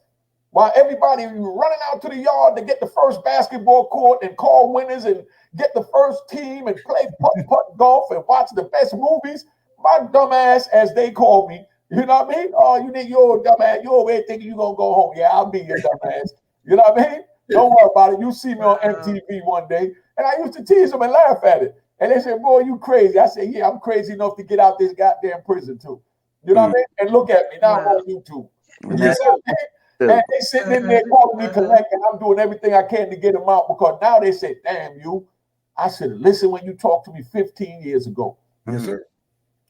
While everybody running out to the yard to get the first basketball court and call winners and get the first team and play putt golf and watch the best movies, my dumb ass, as they call me, you know what I mean? Oh, you think you're a dumb ass. You over here thinking you're going to go home. Yeah, I'll be your dumb ass. You know what I mean? Don't worry about it. You see me on MTV one day. And I used to tease them and laugh at it. And they said, boy, you crazy. I said, yeah, I'm crazy enough to get out this goddamn prison too. You know what I mean? And look at me. Now I'm on YouTube. You know what I mean? And they sitting in there calling me collect, and I'm doing everything I can to get them out, because now they say, damn you, I should have listened when you talked to me 15 years ago. Yes, sir.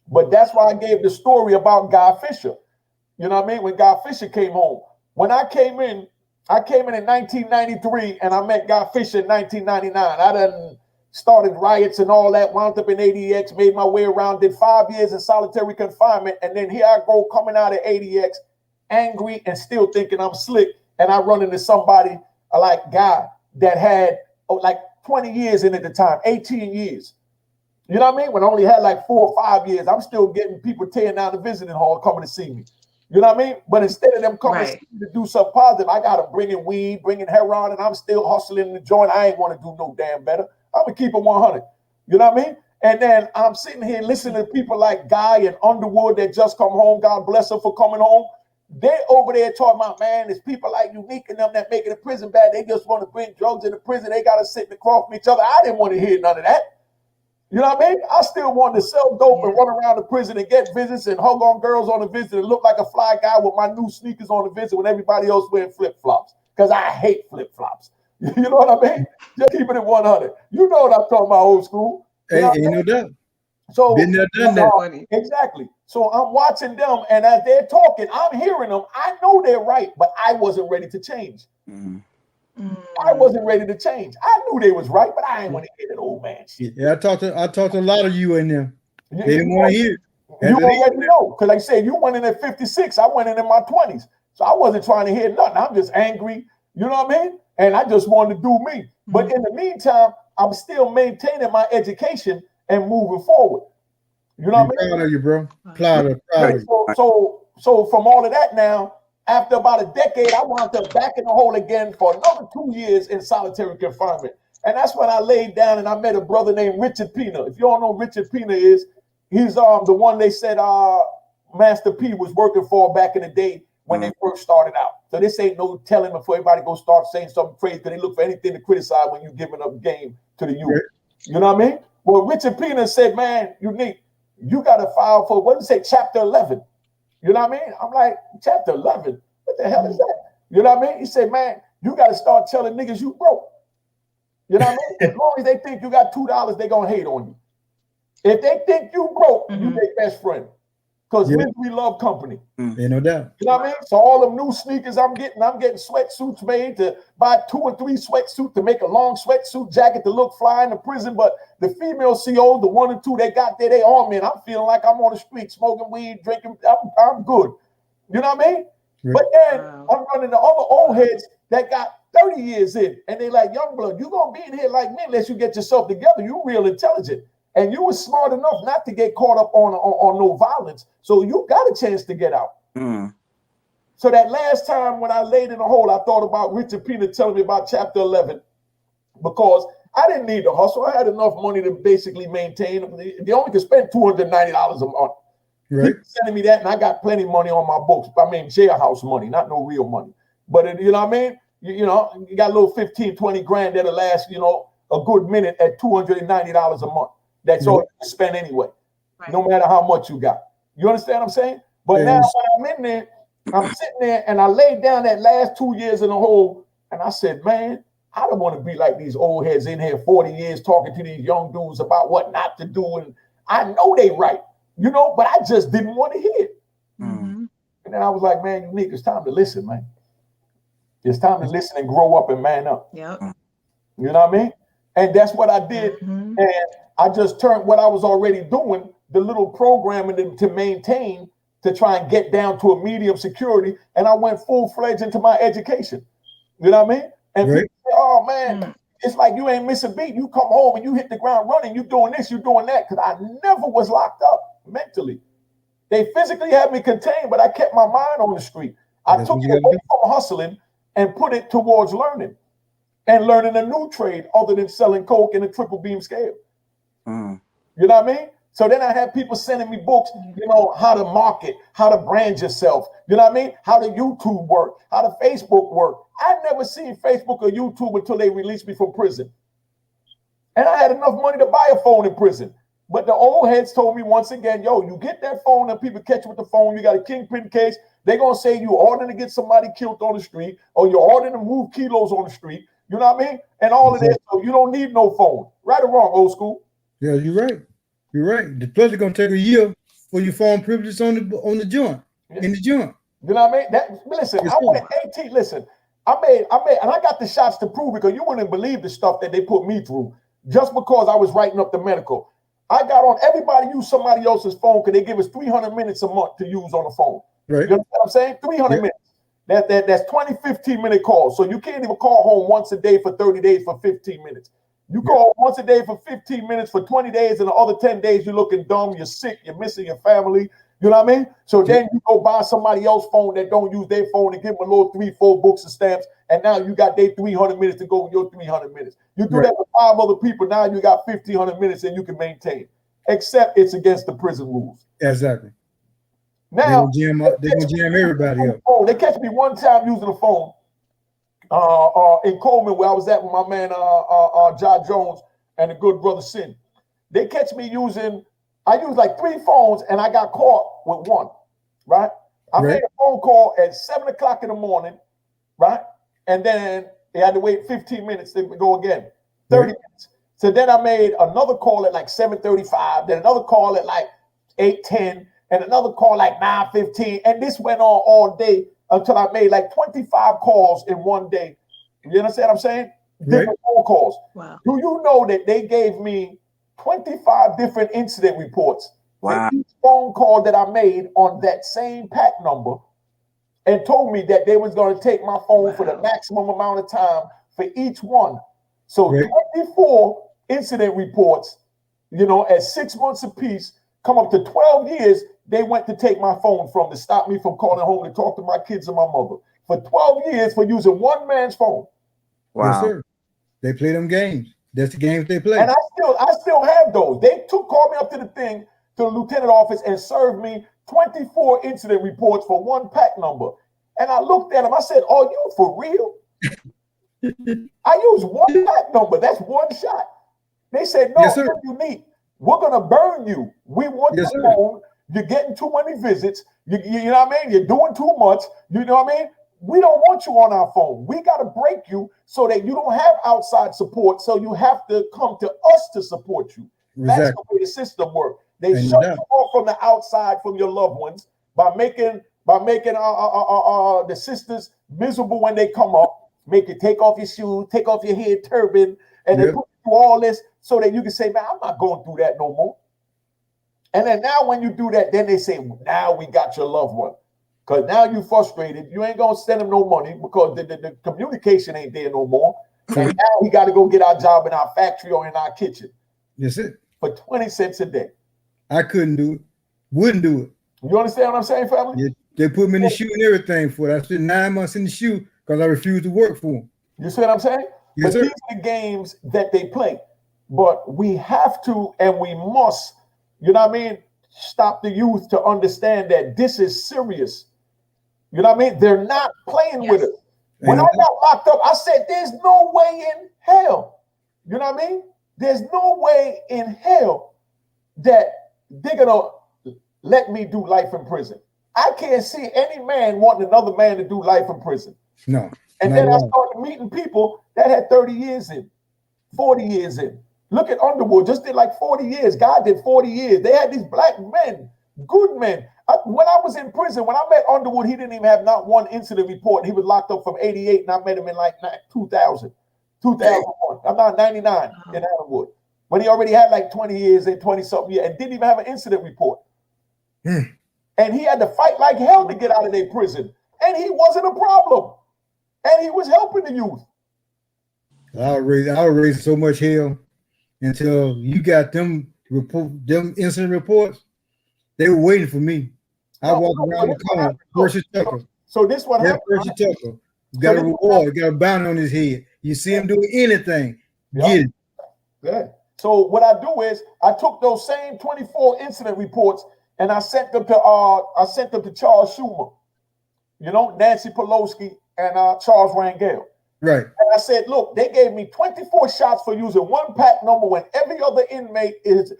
But that's why I gave the story about Guy Fisher. You know what I mean? When Guy Fisher came home. When I came in in 1993, and I met Guy Fisher in 1999. I done started riots and all that, wound up in ADX, made my way around, did 5 years in solitary confinement, and then here I go coming out of ADX, angry and still thinking I'm slick, and I run into somebody like Guy that had like 20 years in at the time, 18 years. You know what I mean? When I only had like 4 or 5 years, I'm still getting people tearing down the visiting hall coming to see me. You know what I mean? But instead of them coming to do something positive, I got them bringing weed, bringing heroin, and I'm still hustling in the joint. I ain't want to do no damn better. I'm going to keep it 100. You know what I mean? And then I'm sitting here listening to people like Guy and Underwood that just come home. God bless her for coming home. They over there talking about, man, it's people like Unique and them that making the prison bad. They just want to bring drugs into prison. They got to sit across from each other. I didn't want to hear none of that. You know what I mean? I still wanted to sell dope and run around the prison and get visits and hug on girls on the visit and look like a fly guy with my new sneakers on the visit when everybody else wearing flip-flops. Because I hate flip-flops. You know what I mean? Just keeping it 100. You know what I'm talking about, old school. You know ain't no doubt. So been there, done that. Exactly. So I'm watching them, and as they're talking, I'm hearing them. I know they're right, but I wasn't ready to change. I wasn't ready to change. I knew they was right, but I ain't want to hear that old man shit. Yeah, I talked to a lot of you in them. They didn't want to hear it. You already know, because like I said, you went in at 56. I went in my 20s, so I wasn't trying to hear nothing. I'm just angry. You know what I mean? And I just wanted to do me. But in the meantime, I'm still maintaining my education and moving forward. You know what I mean? Proud of you, bro. Proud of you. So from all of that now, after about a decade, I wound up back in the hole again for another 2 years in solitary confinement. And that's when I laid down and I met a brother named Richard Pina. If you don't know who Richard Pina is, he's the one they said Master P was working for back in the day when they first started out. So this ain't no telling before everybody go start saying something crazy, because they look for anything to criticize when you're giving up game to the youth. You know what I mean? Well, Richard Pina said, man, Unique, you got to file for, what did it say, Chapter 11. You know what I mean? I'm like, Chapter 11? What the hell is that? You know what I mean? He said, man, you got to start telling niggas you broke. You know what I mean? As long as they think you got $2, they going to hate on you. If they think you broke, you their best friend. Because we love company. Ain't no doubt. You know what I mean? So all them new sneakers I'm getting sweatsuits made to buy 2 or 3 sweatsuits to make a long sweatsuit jacket to look fly in the prison. But the female CO, the 1 or 2 they got there, they on me. And I'm feeling like I'm on the street smoking weed, drinking. I'm good. You know what I mean? Right. But then I'm running the other old heads that got 30 years in. And they like, young blood, you going to be in here like me unless you get yourself together. You real intelligent. And you were smart enough not to get caught up on no violence. So you got a chance to get out. So that last time when I laid in the hole, I thought about Richard Pina telling me about Chapter 11, because I didn't need to hustle. I had enough money to basically maintain. They only could spend $290 a month. Right. Sending me that, and I got plenty of money on my books. I mean, jailhouse money, not no real money. But you know what I mean? You know, you got a little 15, 20 grand that'll last, you know, a good minute at $290 a month. That's all you can spend anyway, no matter how much you got. You understand what I'm saying? But now when I'm in there, I'm sitting there and I laid down that last 2 years in the hole, and I said, man, I don't want to be like these old heads in here 40 years talking to these young dudes about what not to do. And I know they right, you know, but I just didn't want to hear it. And then I was like, man, Unique, it's time to listen, man. It's time to listen and grow up and man up. You know what I mean? And that's what I did. And I just turned what I was already doing, the little programming to maintain, to try and get down to a medium security. And I went full-fledged into my education. You know what I mean? And people say, oh, man, it's like you ain't miss a beat. You come home and you hit the ground running. You doing this, you doing that. Because I never was locked up mentally. They physically had me contained, but I kept my mind on the street. I took it away from hustling and put it towards learning. And learning a new trade other than selling coke in a triple beam scale. You know what I mean? So then I had people sending me books, you know, how to market, how to brand yourself. You know what I mean? How to YouTube work, how to Facebook work. I never seen Facebook or YouTube until they released me from prison. And I had enough money to buy a phone in prison. But the old heads told me once again, yo, you get that phone and people catch you with the phone, you got a kingpin case, they're going to say you ordering to get somebody killed on the street, or you're ordering to move kilos on the street. You know what I mean? And all of that, so you don't need no phone. Right or wrong, old school? Yeah, you're right. You're right. The plus is gonna take a year for your phone privileges on the joint. In the joint. You know what I mean? Listen, I went 18. Listen, I made, and I got the shots to prove it, because you wouldn't believe the stuff that they put me through just because I was writing up the medical. I got on, everybody used somebody else's phone because they give us 300 minutes a month to use on the phone. Right. You know what I'm saying? 300 minutes. That's 20 15-minute calls. So you can't even call home once a day for 30 days for 15 minutes. You call once a day for 15 minutes for 20 days, and the other 10 days you're looking dumb, you're sick, you're missing your family. You know what I mean? So then you go buy somebody else's phone that don't use their phone and give them a little 3-4 books and stamps, and now you got their 300 minutes to go with your 300 minutes. You do that with 5 other people, now you got 1,500 minutes and you can maintain. Except it's against the prison rules. Exactly. Now they're gonna jam everybody up. Oh, they catch me one time using the phone in Coleman, where I was at with my man John Jones and the good brother Sin. They catch me I used like 3 phones and I got caught with one, right? I made a phone call at 7 o'clock in the morning, right? And then they had to wait 15 minutes to go again, 30 minutes. So then I made another call at like 7:35, then another call at like 8:10, and another call like 9:15. And this went on all day until I made like 25 calls in one day. You understand what I'm saying? Different phone calls. Wow. Do you know that they gave me 25 different incident reports? Wow. Each phone call that I made on that same pack number, and told me that they was going to take my phone for the maximum amount of time for each one. So 24 incident reports, at 6 months apiece, come up to 12 years, they went to take my phone to stop me from calling home to talk to my kids and my mother. For 12 years for using one man's phone. Wow. Yes, sir. They play them games. That's the games they play. And I still have those. They called me up to the lieutenant office and served me 24 incident reports for one pack number. And I looked at them, I said, "Are you for real?" I use one pack number. That's one shot. They said, "No, yes, you're unique. We're going to burn you. We want yes, your phone. You're getting too many visits. You know what I mean? You're doing too much. You know what I mean? We don't want you on our phone. We got to break you so that you don't have outside support. So you have to come to us to support you." Exactly. That's the way the system works. They shut you off from the outside from your loved ones by making the sisters miserable when they come up, make you take off your shoes, take off your head turban, and they put you through all this so that you can say, "Man, I'm not going through that no more." And then now when you do that, then they say, "Now we got your loved one." Because now you frustrated. You ain't going to send him no money because the communication ain't there no more. And now we got to go get our job in our factory or in our kitchen. That's it. For 20 cents a day. I couldn't do it. Wouldn't do it. You understand what I'm saying, family? Yeah, they put me in the shoe and everything for it. I spent 9 months in the shoe because I refused to work for them. You see what I'm saying? Yes, but sir. these are the games that they play. But we have to and we must, stop the youth to understand that this is serious. You know what I mean? They're not playing with it. When I got locked up, I said, "There's no way in hell." You know what I mean? There's no way in hell that they're going to let me do life in prison. I can't see any man wanting another man to do life in prison. No. And then I started meeting people that had 30 years in, 40 years in. Look at Underwood, just did like 40 years. God did 40 years. They had these black men, good men. When I was in prison, when I met Underwood, he didn't even have not one incident report. He was locked up from 88, and I met him in like 2000, 2001. I'm not 99 in Underwood. When he already had like 20 years and 20-something years and didn't even have an incident report. And he had to fight like hell to get out of their prison. And he wasn't a problem. And he was helping the youth. I was raising so much hell until you got them incident reports. They were waiting for me. I walked around the corner, Percy Tucker. So this what happened. Percy Tucker got a reward, got a bounty on his head. You see him doing anything, get it. Good. So what I do is I took those same 24 incident reports and I sent them to Charles Schumer, Nancy Pelosi and Charles Rangel. Right. And I said, "Look, they gave me 24 shots for using one pack number when every other inmate is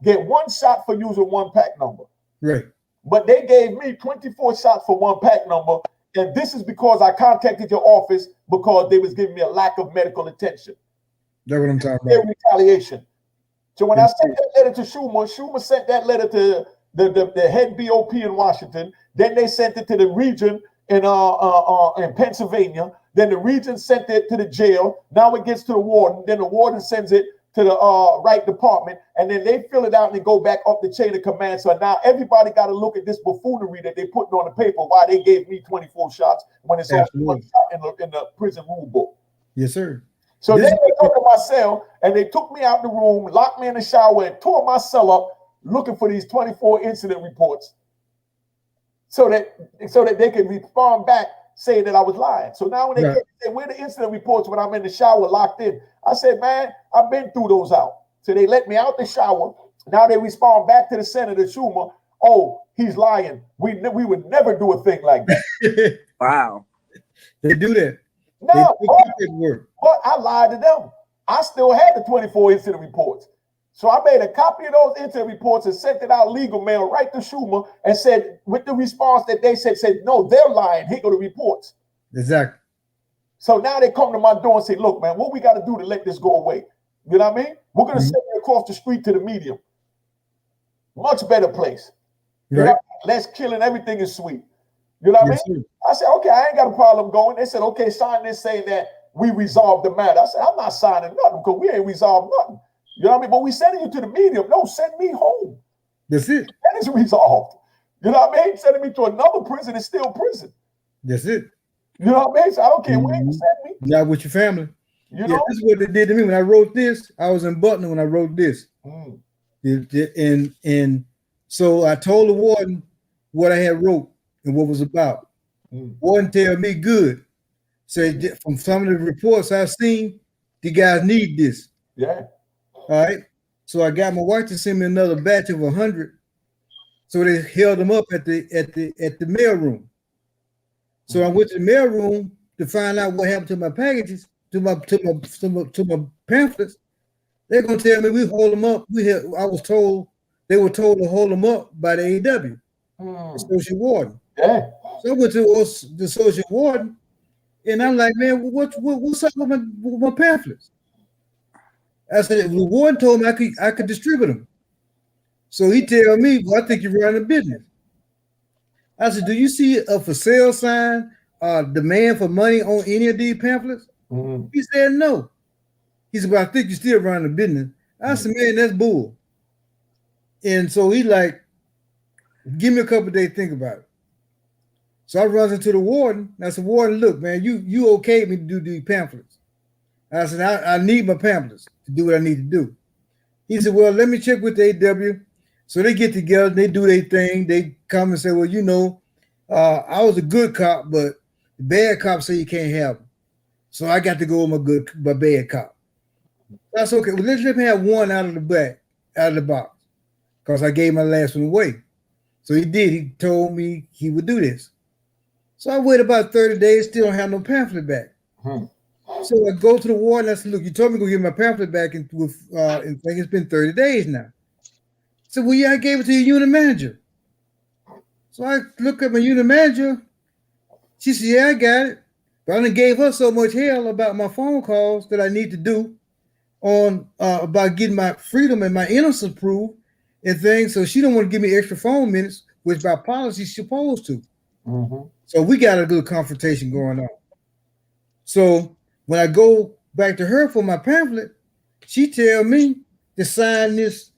get one shot for using one pack number." Right. But they gave me 24 shots for one pack number, and this is because I contacted your office because they was giving me a lack of medical attention. That's what I'm talking Their about. retaliation. So when I sent that letter to Schumer sent that letter to the head BOP in Washington. Then they sent it to the region in Pennsylvania. Then the region sent it to the jail. Now it gets to the warden. Then the warden sends it to the right department, and then they fill it out and they go back up the chain of command. So now everybody got to look at this buffoonery that they putting on the paper. Why they gave me 24 shots when it's only one shot in the prison rule book. Yes, sir. So then they took to my cell and they took me out the room, locked me in the shower, and tore my cell up looking for these 24 incident reports, so that they could respond back saying that I was lying. So now when they say, "Where the incident reports when I'm in the shower locked in?" I said, "Man, I've been through those out." So they let me out the shower. Now they respond back to the Senator Schumer. oh, he's lying. We would never do a thing like that. Wow. They do that. No, work. but I lied to them. I still had the 24 incident reports. So I made a copy of those incident reports and sent it out legal mail right to Schumer and said, with the response that they said, no, they're lying. Here go the reports. Exactly. So now they come to my door and say, look, man, what we got to do to let this go away? You know what I mean? We're going to send you across the street to the medium. Much better place. You know, less killing, everything is sweet. You know what I mean? I said, okay, I ain't got a problem going. They said, okay, sign this saying that we resolved the matter. I said, I'm not signing nothing because we ain't resolved nothing. You know what I mean? But we sending you to the medium. No, send me home. That's it. That is resolved. You know what I mean? Sending me to another prison is still prison. That's it. You know what I mean? So I don't care where you send me. Not with your family. You know? This is what they did to me when I wrote this. I was in Butler when I wrote this. And so I told the warden what I had wrote and what it was about. Warden tell me good. Said from some of the reports I've seen, the guys need this. Yeah. All right. So I got my wife to send me another batch of 100. So they held them up at the mail room. So I went to the mail room to find out what happened to my packages, to my pamphlets. They're gonna tell me we hold them up. I was told they were told to hold them up by the AW, the social warden. Yeah. So I went to the social warden, and I'm like, man, what's up with my pamphlets? I said, the warden told me I could distribute them. So he tell me, well, I think you're running a business. I said, do you see a for sale sign, demand for money on any of these pamphlets? He said, no. He said, well, I think you're still running a business. I said, man, that's bull. And so he like, give me a couple of days to think about it. So I runs into the warden. I said, warden, look, man, you okayed me to do these pamphlets. I said, I need my pamphlets to do what I need to do. He said, well, let me check with the AW. So they get together, they do their thing. They come and say, well, you know, I was a good cop, but the bad cops say you can't have them. So I got to go with my bad cop. That's okay. Well, let me have one out of the box, because I gave my last one away. So he did. He told me he would do this. So I waited about 30 days, still don't have no pamphlet back. So I go to the warden. I said, look, you told me to go get my pamphlet back, and it's been 30 days now. I said, well, yeah, I gave it to your unit manager. So I look at my unit manager. She said, yeah, I got it. But I done gave her so much hell about my phone calls that I need to do on about getting my freedom and my innocence proved and things. So she don't want to give me extra phone minutes, which by policy she's supposed to. So we got a good confrontation going on. So when I go back to her for my pamphlet, she tell me to sign this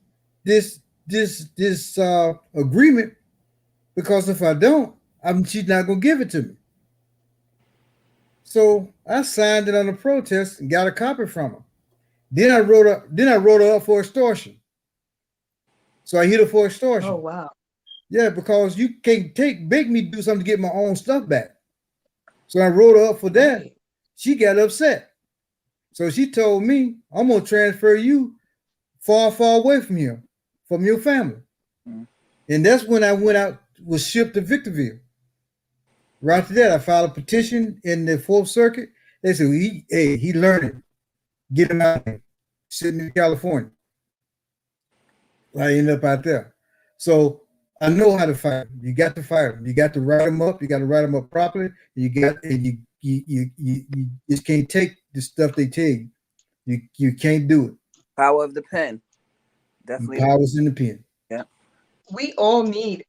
agreement, because if I don't, she's not gonna give it to me. So I signed it on a protest and got a copy from her. Then I wrote her up for extortion. So I hit her for extortion. Oh wow. Yeah, because you can't make me do something to get my own stuff back. So I wrote her up for that. She got upset. So she told me, I'm gonna transfer you far, far away from here, from your family. And that's when I went out, was shipped to Victorville. Right after that, I filed a petition in the 4th Circuit. They said, he learning. Get him out there. Sitting in California. I ended up out there. So I know how to fight them. You got to fight them. You got to write them up. You got to write them up properly. You just can't take the stuff they tell you. You can't do it. Power of the pen. Definitely. The power's in the pen. Yeah. We all need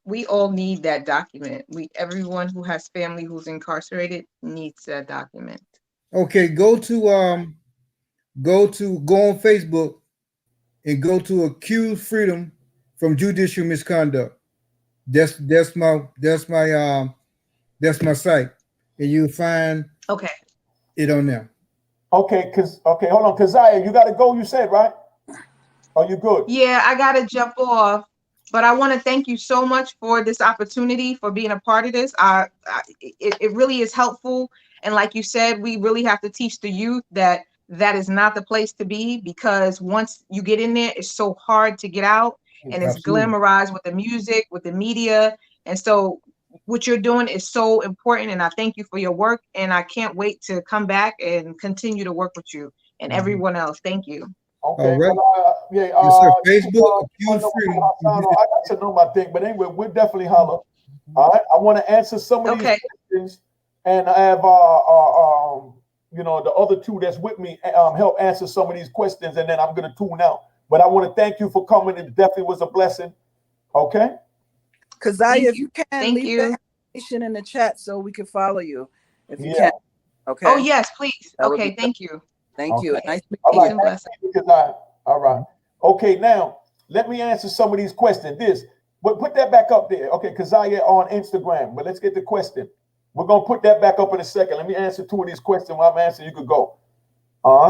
that document. Everyone who has family who's incarcerated needs that document. Okay, go on Facebook and go to Accused Freedom from Judicial Misconduct. That's my site, and you'll find it on there. Okay, hold on, Keziah, you gotta go, you said, right? Are you good? Yeah, I gotta jump off, but I want to thank you so much for this opportunity, for being a part of this. It really is helpful, and like you said, we really have to teach the youth that is not the place to be, because once you get in there, it's so hard to get out. and it's glamorized with the music, with the media. And so what you're doing is so important, and I thank you for your work, and I can't wait to come back and continue to work with you and everyone else. Thank you. Okay, all right. well, yeah, Yes, sir. Facebook, feel free. I got to know my thing, but anyway, we'll definitely holler. All right, I want to answer some of these questions, and I have you know, the other two that's with me help answer some of these questions, and then I'm gonna tune out. But I want to thank you for coming. It definitely was a blessing. Okay. Keziah, if you can, thank leave you. the information in the chat so we can follow you. If you can. Okay. Oh yes, please. Okay, thank you. Thank you. Nice to meet you. All right. Okay, now let me answer some of these questions. But put that back up there. Okay, Keziah on Instagram. But let's get the question. We're gonna put that back up in a second. Let me answer two of these questions. While I'm answering, you could go. All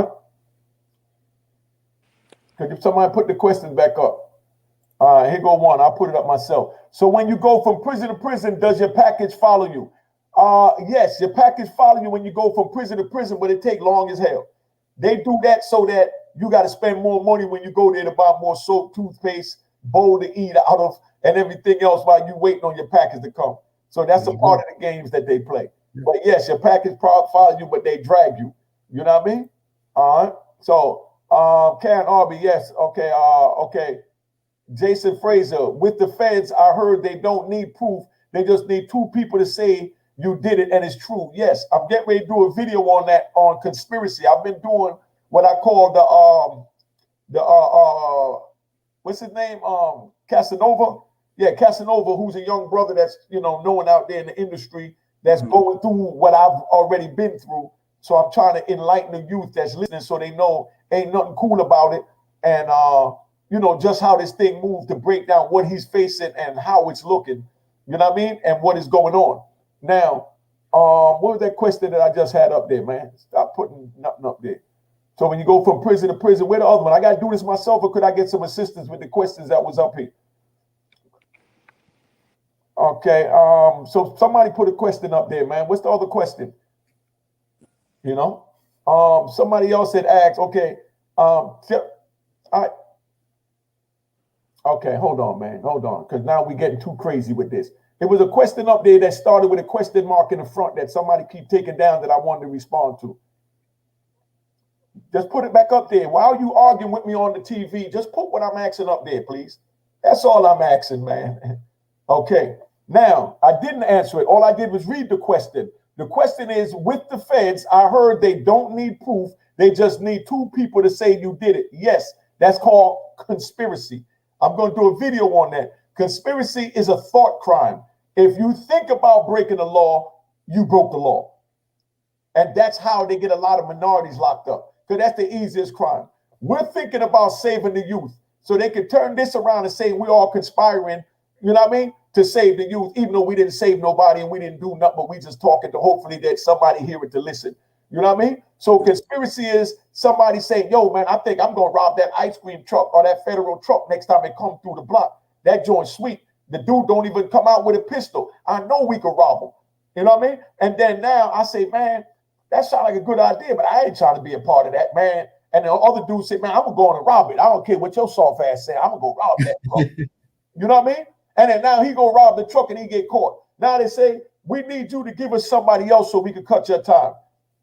right. Could somebody put the questions back up? All right, here go one. I'll put it up myself. So when you go from prison to prison, does your package follow you? Yes, your package follow you when you go from prison to prison, but it take long as hell. They do that so that you got to spend more money when you go there to buy more soap, toothpaste, bowl to eat out of, and everything else while you waiting on your package to come. So that's a part of the games that they play. But yes, your package follow you, but they drag you. You know what I mean? All right. So Karen Arby, yes. Okay. Okay. Jason Fraser, with the feds, I heard they don't need proof. They just need two people to say you did it and it's true. Yes, I'm getting ready to do a video on that, on conspiracy. I've been doing what I call what's his name? Casanova. Yeah, Casanova, who's a young brother that's, you know, known out there in the industry that's going through what I've already been through. So I'm trying to enlighten the youth that's listening so they know ain't nothing cool about it. And you know, just how this thing moved to break down what he's facing and how it's looking, you know what I mean? And what is going on. Now, what was that question that I just had up there, man? Stop putting nothing up there. So when you go from prison to prison, where the other one? I got to do this myself, or could I get some assistance with the questions that was up here? Okay, so somebody put a question up there, man. What's the other question? You know, somebody else had asked, okay, okay, hold on, man. Hold on. Because now we're getting too crazy with this. There was a question up there that started with a question mark in the front that somebody keep taking down that I wanted to respond to. Just put it back up there. While you arguing with me on the TV, just put what I'm asking up there, please. That's all I'm asking, man. Okay. Now, I didn't answer it. All I did was read the question. The question is, with the feds, I heard they don't need proof. They just need two people to say you did it. Yes, that's called conspiracy. I'm going to do a video on that. Conspiracy is a thought crime. If you think about breaking the law, you broke the law. And that's how they get a lot of minorities locked up, because that's the easiest crime. We're thinking about saving the youth, so they can turn this around and say we're all conspiring, you know what I mean, to save the youth, even though we didn't save nobody and we didn't do nothing, but we just talking to hopefully that somebody hear it to listen. You know what I mean? So conspiracy is somebody saying, yo, man, I think I'm going to rob that ice cream truck or that federal truck next time it come through the block. That joint's sweet. The dude don't even come out with a pistol. I know we could rob him. You know what I mean? And then now I say, man, that sounds like a good idea, but I ain't trying to be a part of that, man. And the other dude said, man, I'm going to go and rob it. I don't care what your soft ass say. I'm going to go rob that truck. You know what I mean? And then now he go rob the truck and he get caught. Now they say, we need you to give us somebody else so we can cut your time.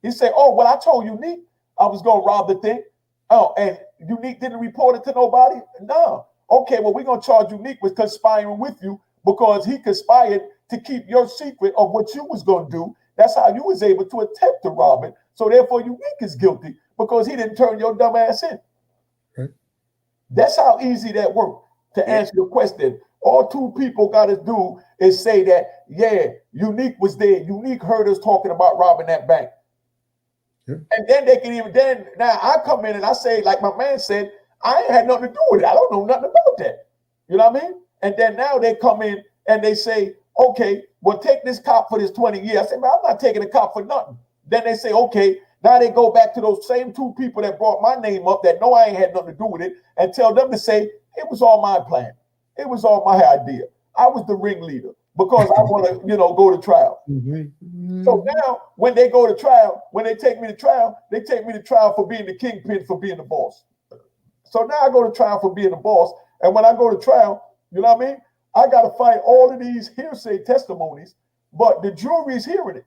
He said, oh, well, I told Unique I was going to rob the thing. Oh, and Unique didn't report it to nobody? No. Okay, well, we're going to charge Unique with conspiring with you because he conspired to keep your secret of what you was going to do. That's how you was able to attempt to rob it. So therefore, Unique is guilty because he didn't turn your dumb ass in. Okay. That's how easy that worked. To answer your question, all two people got to do is say that, yeah, Unique was there. Unique heard us talking about robbing that bank. And then they can even, then now I come in and I say, like my man said, I ain't had nothing to do with it. I don't know nothing about that. You know what I mean? And then now they come in and they say, okay, well, take this cop for this 20 years. I say, man, I'm not taking a cop for nothing. Then they say, okay, now they go back to those same two people that brought my name up that know I ain't had nothing to do with it and tell them to say, it was all my plan. It was all my idea. I was the ringleader because I want to, go to trial. So now when they go to trial, when they take me to trial, they take me to trial for being the kingpin, for being the boss. So now I go to trial for being the boss. And when I go to trial, you know what I mean? I got to fight all of these hearsay testimonies, but the jury's hearing it.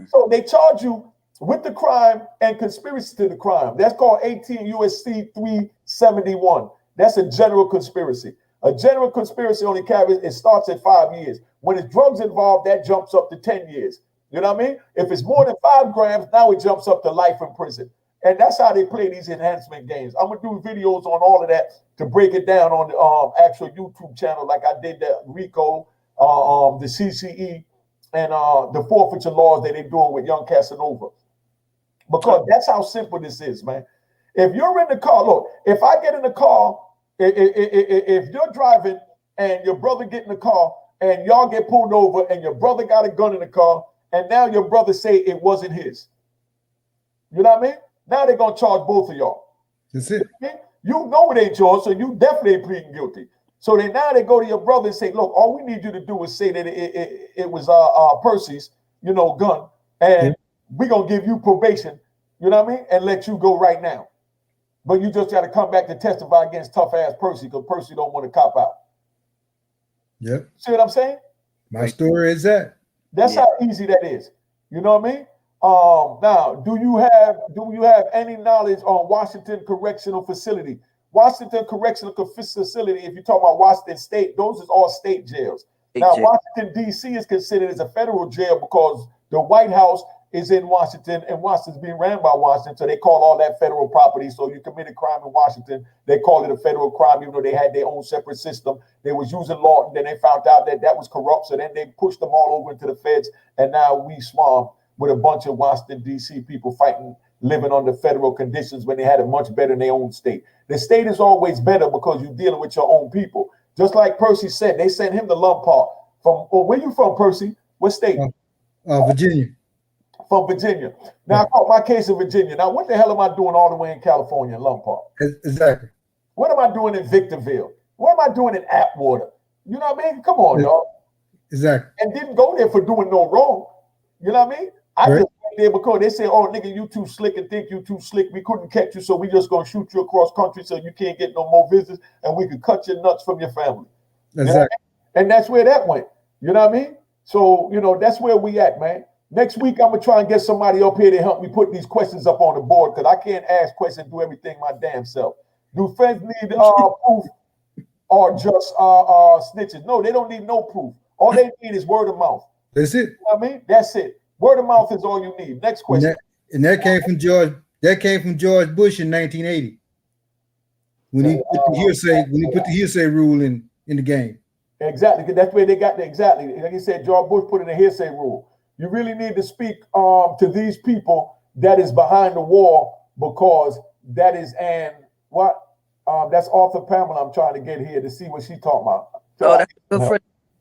So they charge you with the crime and conspiracy to the crime. That's called 18 USC 371. That's a general conspiracy. A general conspiracy only carries, it starts at 5 years. When it's drugs involved, that jumps up to 10 years. You know what I mean? If it's more than 5 grams, now it jumps up to life in prison. And that's how they play these enhancement games. I'm going to do videos on all of that to break it down on the actual YouTube channel, like I did the RICO, the CCE, and the forfeiture laws that they're doing with young Casanova. Because that's how simple this is, man. If you're in the car, look, if I get in the car, if you're driving and your brother get in the car and y'all get pulled over and your brother got a gun in the car and now your brother say it wasn't his. You know what I mean? Now they're going to charge both of y'all. That's it. You know it ain't yours, so you definitely ain't pleading guilty. So now they go to your brother and say, look, all we need you to do is say that it was Percy's, gun, and we're going to give you probation, you know what I mean, and let you go right now. But you just got to come back to testify against tough-ass Percy because Percy don't want to cop out. Yep. See what I'm saying? My story is that. That's how easy that is. You know what I mean? Now, do you have any knowledge on Washington Correctional Facility? Washington Correctional Facility, if you talk about Washington State, those is all state jails. Washington, D.C. is considered as a federal jail because the White House is in Washington and Washington's being ran by Washington. So they call all that federal property. So you commit a crime in Washington, they call it a federal crime, even though they had their own separate system. They was using law, and then they found out that was corrupt. So then they pushed them all over into the feds. And now we swam with a bunch of Washington, D.C. people fighting, living under federal conditions when they had it much better in their own state. The state is always better because you're dealing with your own people. Just like Percy said, they sent him to Lombard. Where you from, Percy? What state? Virginia. From Virginia. Now, I caught my case in Virginia. Now, what the hell am I doing all the way in California in Lombard? Exactly. What am I doing in Victorville? What am I doing in Atwater? You know what I mean? Come on, dog. Exactly. And didn't go there for doing no wrong. You know what I mean? I just went there because they said, oh, nigga, you too slick and think you too slick. We couldn't catch you, so we just going to shoot you across country so you can't get no more visits, and we could cut your nuts from your family. Exactly. You know what I mean? And that's where that went. You know what I mean? So, that's where we at, man. Next week, I'm going to try and get somebody up here to help me put these questions up on the board because I can't ask questions and do everything my damn self. Do friends need proof or just snitches? No, they don't need no proof. All they need is word of mouth. That's it. You know what I mean? That's it. Word of mouth is all you need. Next question. And that came from George. That came from George Bush in 1980 when he put the hearsay rule in the game. Exactly. That's where they got the exactly. Like you said, George Bush put in a hearsay rule. You really need to speak to these people that is behind the wall because that is that's Arthur Pamela. I'm trying to get here to see what she's talking about. Oh, that's good for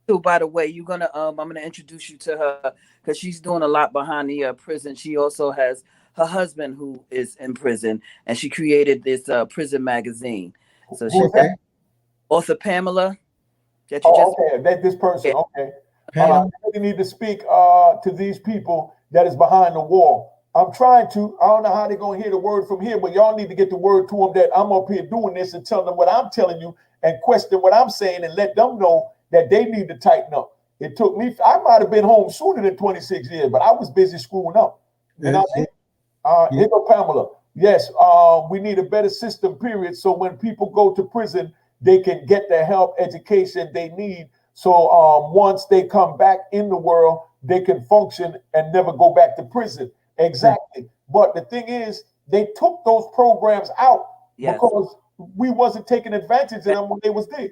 too. By the way, you're gonna I'm gonna introduce you to her because she's doing a lot behind the prison. She also has her husband who is in prison, and she created this prison magazine. So she's Arthur Pamela. Okay, this person. Okay. I really need to speak to these people that is behind the wall. I'm trying to. I don't know how they're going to hear the word from here, but y'all need to get the word to them that I'm up here doing this and tell them what I'm telling you and question what I'm saying and let them know that they need to tighten up. It took me, I might have been home sooner than 26 years, but I was busy screwing up. You know what I mean? Here go Pamela. Yes, we need a better system, period. So when people go to prison, they can get the help, education they need. So once they come back in the world, they can function and never go back to prison. Exactly. But the thing is, they took those programs out because we wasn't taking advantage of them when they was there.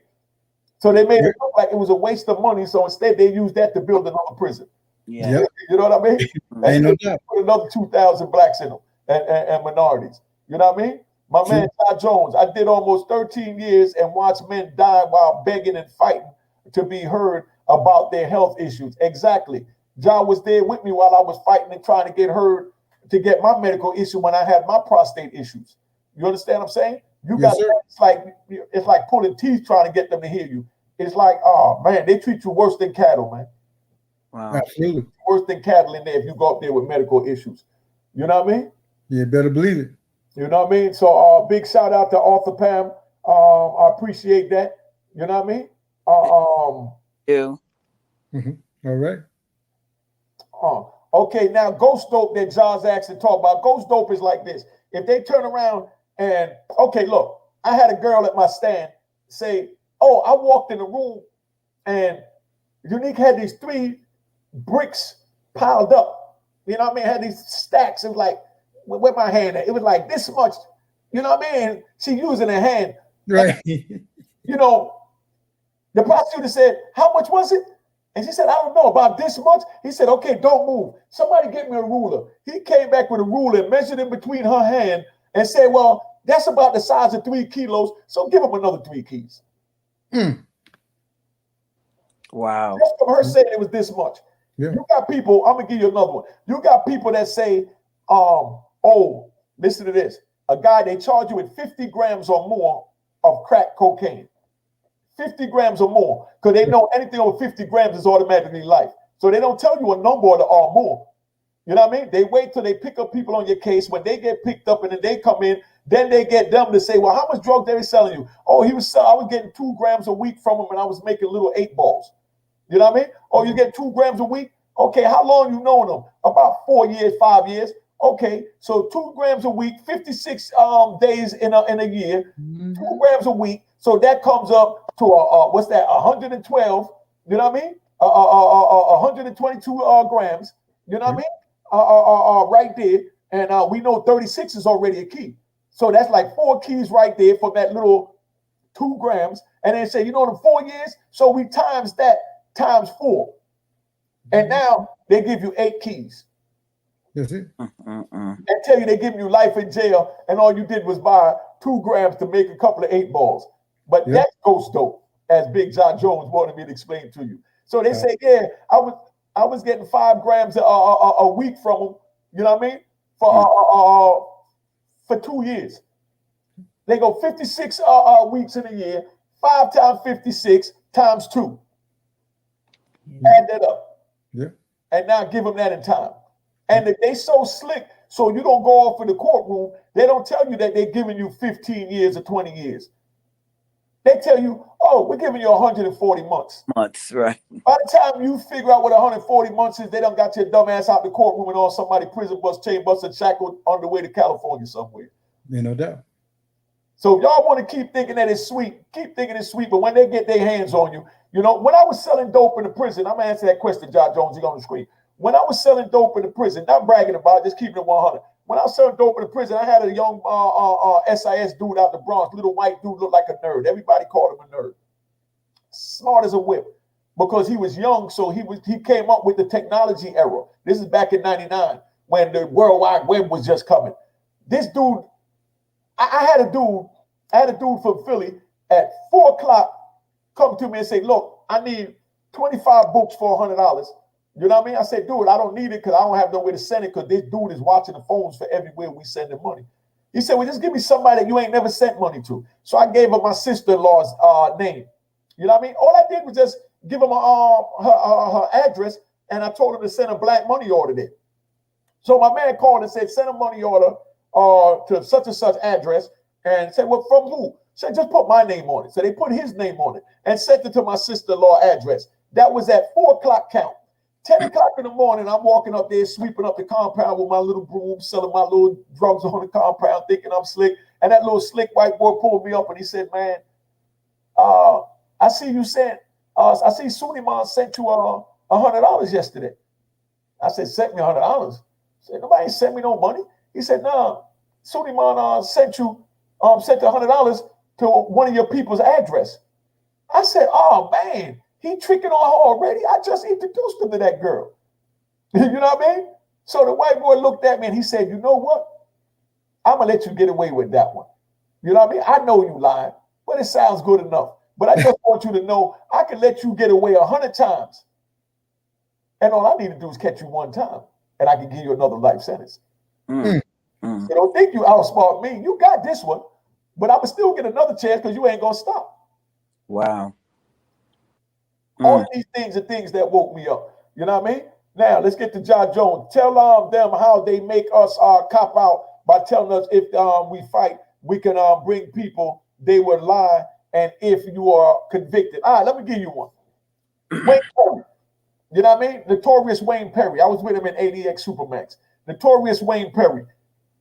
So they made it look like it was a waste of money. So instead, they used that to build another prison. Yeah. You know what I mean? Ain't no doubt. Put another 2,000 blacks in them and minorities. You know what I mean? My man, Ty Jones, I did almost 13 years and watched men die while begging and fighting to be heard about their health issues. Exactly. John was there with me while I was fighting and trying to get heard to get my medical issue when I had my prostate issues. You understand what I'm saying? You got it's like pulling teeth trying to get them to hear you. It's like, oh man, they treat you worse than cattle, man. Wow. Absolutely. Worse than cattle in there if you go up there with medical issues. You know what I mean? You better believe it. You know what I mean? So big shout out to Arthur Pam. I appreciate that. You know what I mean? Yeah. All right. Okay, now ghost dope that John's actually talk about. Ghost dope is like this. If they turn around and, okay, look, I had a girl at my stand say, oh, I walked in the room and Unique had these 3 bricks piled up. You know what I mean? Had these stacks. It was like, where my hand at? It was like this much. You know what I mean? She using her hand. Right. And, you know, the prosecutor said, how much was it? And she said, I don't know, about this much. He said, okay, don't move. Somebody get me a ruler. He came back with a ruler and measured it between her hand and said, well, that's about the size of 3 kilos. So give him another 3 keys. Wow. Just from her saying it was this much. Yeah. You got people, I'm going to give you another one. You got people that say, oh, listen to this. A guy, they charge you with 50 grams or more of crack cocaine. 50 grams or more, because they know anything over 50 grams is automatically life. So they don't tell you a number or more. You know what I mean? They wait till they pick up people on your case. When they get picked up and then they come in, then they get them to say, well, how much drugs they selling you? Oh, I was getting 2 grams a week from him and I was making little 8 balls. You know what I mean? Oh, you get 2 grams a week? Okay, how long you known them? About 4 years, 5 years. Okay, so 2 grams a week, 56 days in a year, 2 grams a week. So that comes up to what's that? 112. You know what I mean? 122 grams. You know what I mean? Right there, and we know 36 is already a key. So that's like 4 keys right there for that little 2 grams. And then say, you know, the 4 years. So we times that times 4, and now they give you 8 keys. That's it. And tell you they're giving you life in jail, and all you did was buy 2 grams to make a couple of 8 balls. But that's ghost dope, as Big John Jones wanted me to explain to you. So they say, yeah, I was getting 5 grams a week from them. You know what I mean? For 2 years. They go 56 weeks in a year. 5 times 56 times 2. Add that up. Yeah. And now give them that in time. And if they so slick, so you don't go off in the courtroom, they don't tell you that they're giving you 15 years or 20 years. They tell you, oh, we're giving you 140 months. Months, right. By the time you figure out what 140 months is, they done got your dumb ass out the courtroom and on somebody prison bus, chain bus, and shackled on the way to California somewhere. Yeah, no doubt. So if y'all want to keep thinking that it's sweet, keep thinking it's sweet. But when they get their hands on you, you know, when I was selling dope in the prison, I'm going to answer that question, John Jones, you on the screen. When I was selling dope in the prison, not bragging about it, just keeping it 100. When I was selling dope in the prison, I had a young SIS dude out the Bronx, little white dude, looked like a nerd. Everybody called him a nerd. Smart as a whip, because he was young, so he came up with the technology era. This is back in '99 when the World Wide Web was just coming. This dude, I had a dude from Philly at 4 o'clock come to me and say, look, I need 25 books for $100. You know what I mean? I said, dude, I don't need it because I don't have nowhere to send it, because this dude is watching the phones for everywhere we send the money. He said, well, just give me somebody that you ain't never sent money to. So I gave him my sister-in-law's name. You know what I mean? All I did was just give him her address, and I told him to send a black money order there. So my man called and said, send a money order to such and such address, and said, well, from who? Said, just put my name on it. So they put his name on it and sent it to my sister-in-law address. That was at 4 o'clock count. 10 o'clock in the morning, I'm walking up there, sweeping up the compound with my little broom, selling my little drugs on the compound, thinking I'm slick. And that little slick white boy pulled me up and he said, man, I see you sent, I see Suleiman sent you $100 yesterday. I said, sent me $100? I said, nobody ain't sent me no money. He said, no, Suleiman sent you sent the $100 to one of your people's address. I said, oh man, he tricking on her already. I just introduced him to that girl. You know what I mean? So the white boy looked at me and he said, you know what? I'm gonna let you get away with that one. You know what I mean? I know you lying, but it sounds good enough. But I just want you to know I can let you get away 100 times. And all I need to do is catch you one time, and I can give you another life sentence. So don't think you outsmart me. You got this one, but I'm gonna still get another chance because you ain't gonna stop. Wow. All of these things are things that woke me up. You know what I mean? Now let's get to John Jones. Tell them how they make us cop out by telling us if we fight, we can bring people. They would lie and if you are convicted. All right, let me give you one. Wayne Perry. You know what I mean? Notorious Wayne Perry. I was with him in ADX Supermax. Notorious Wayne Perry.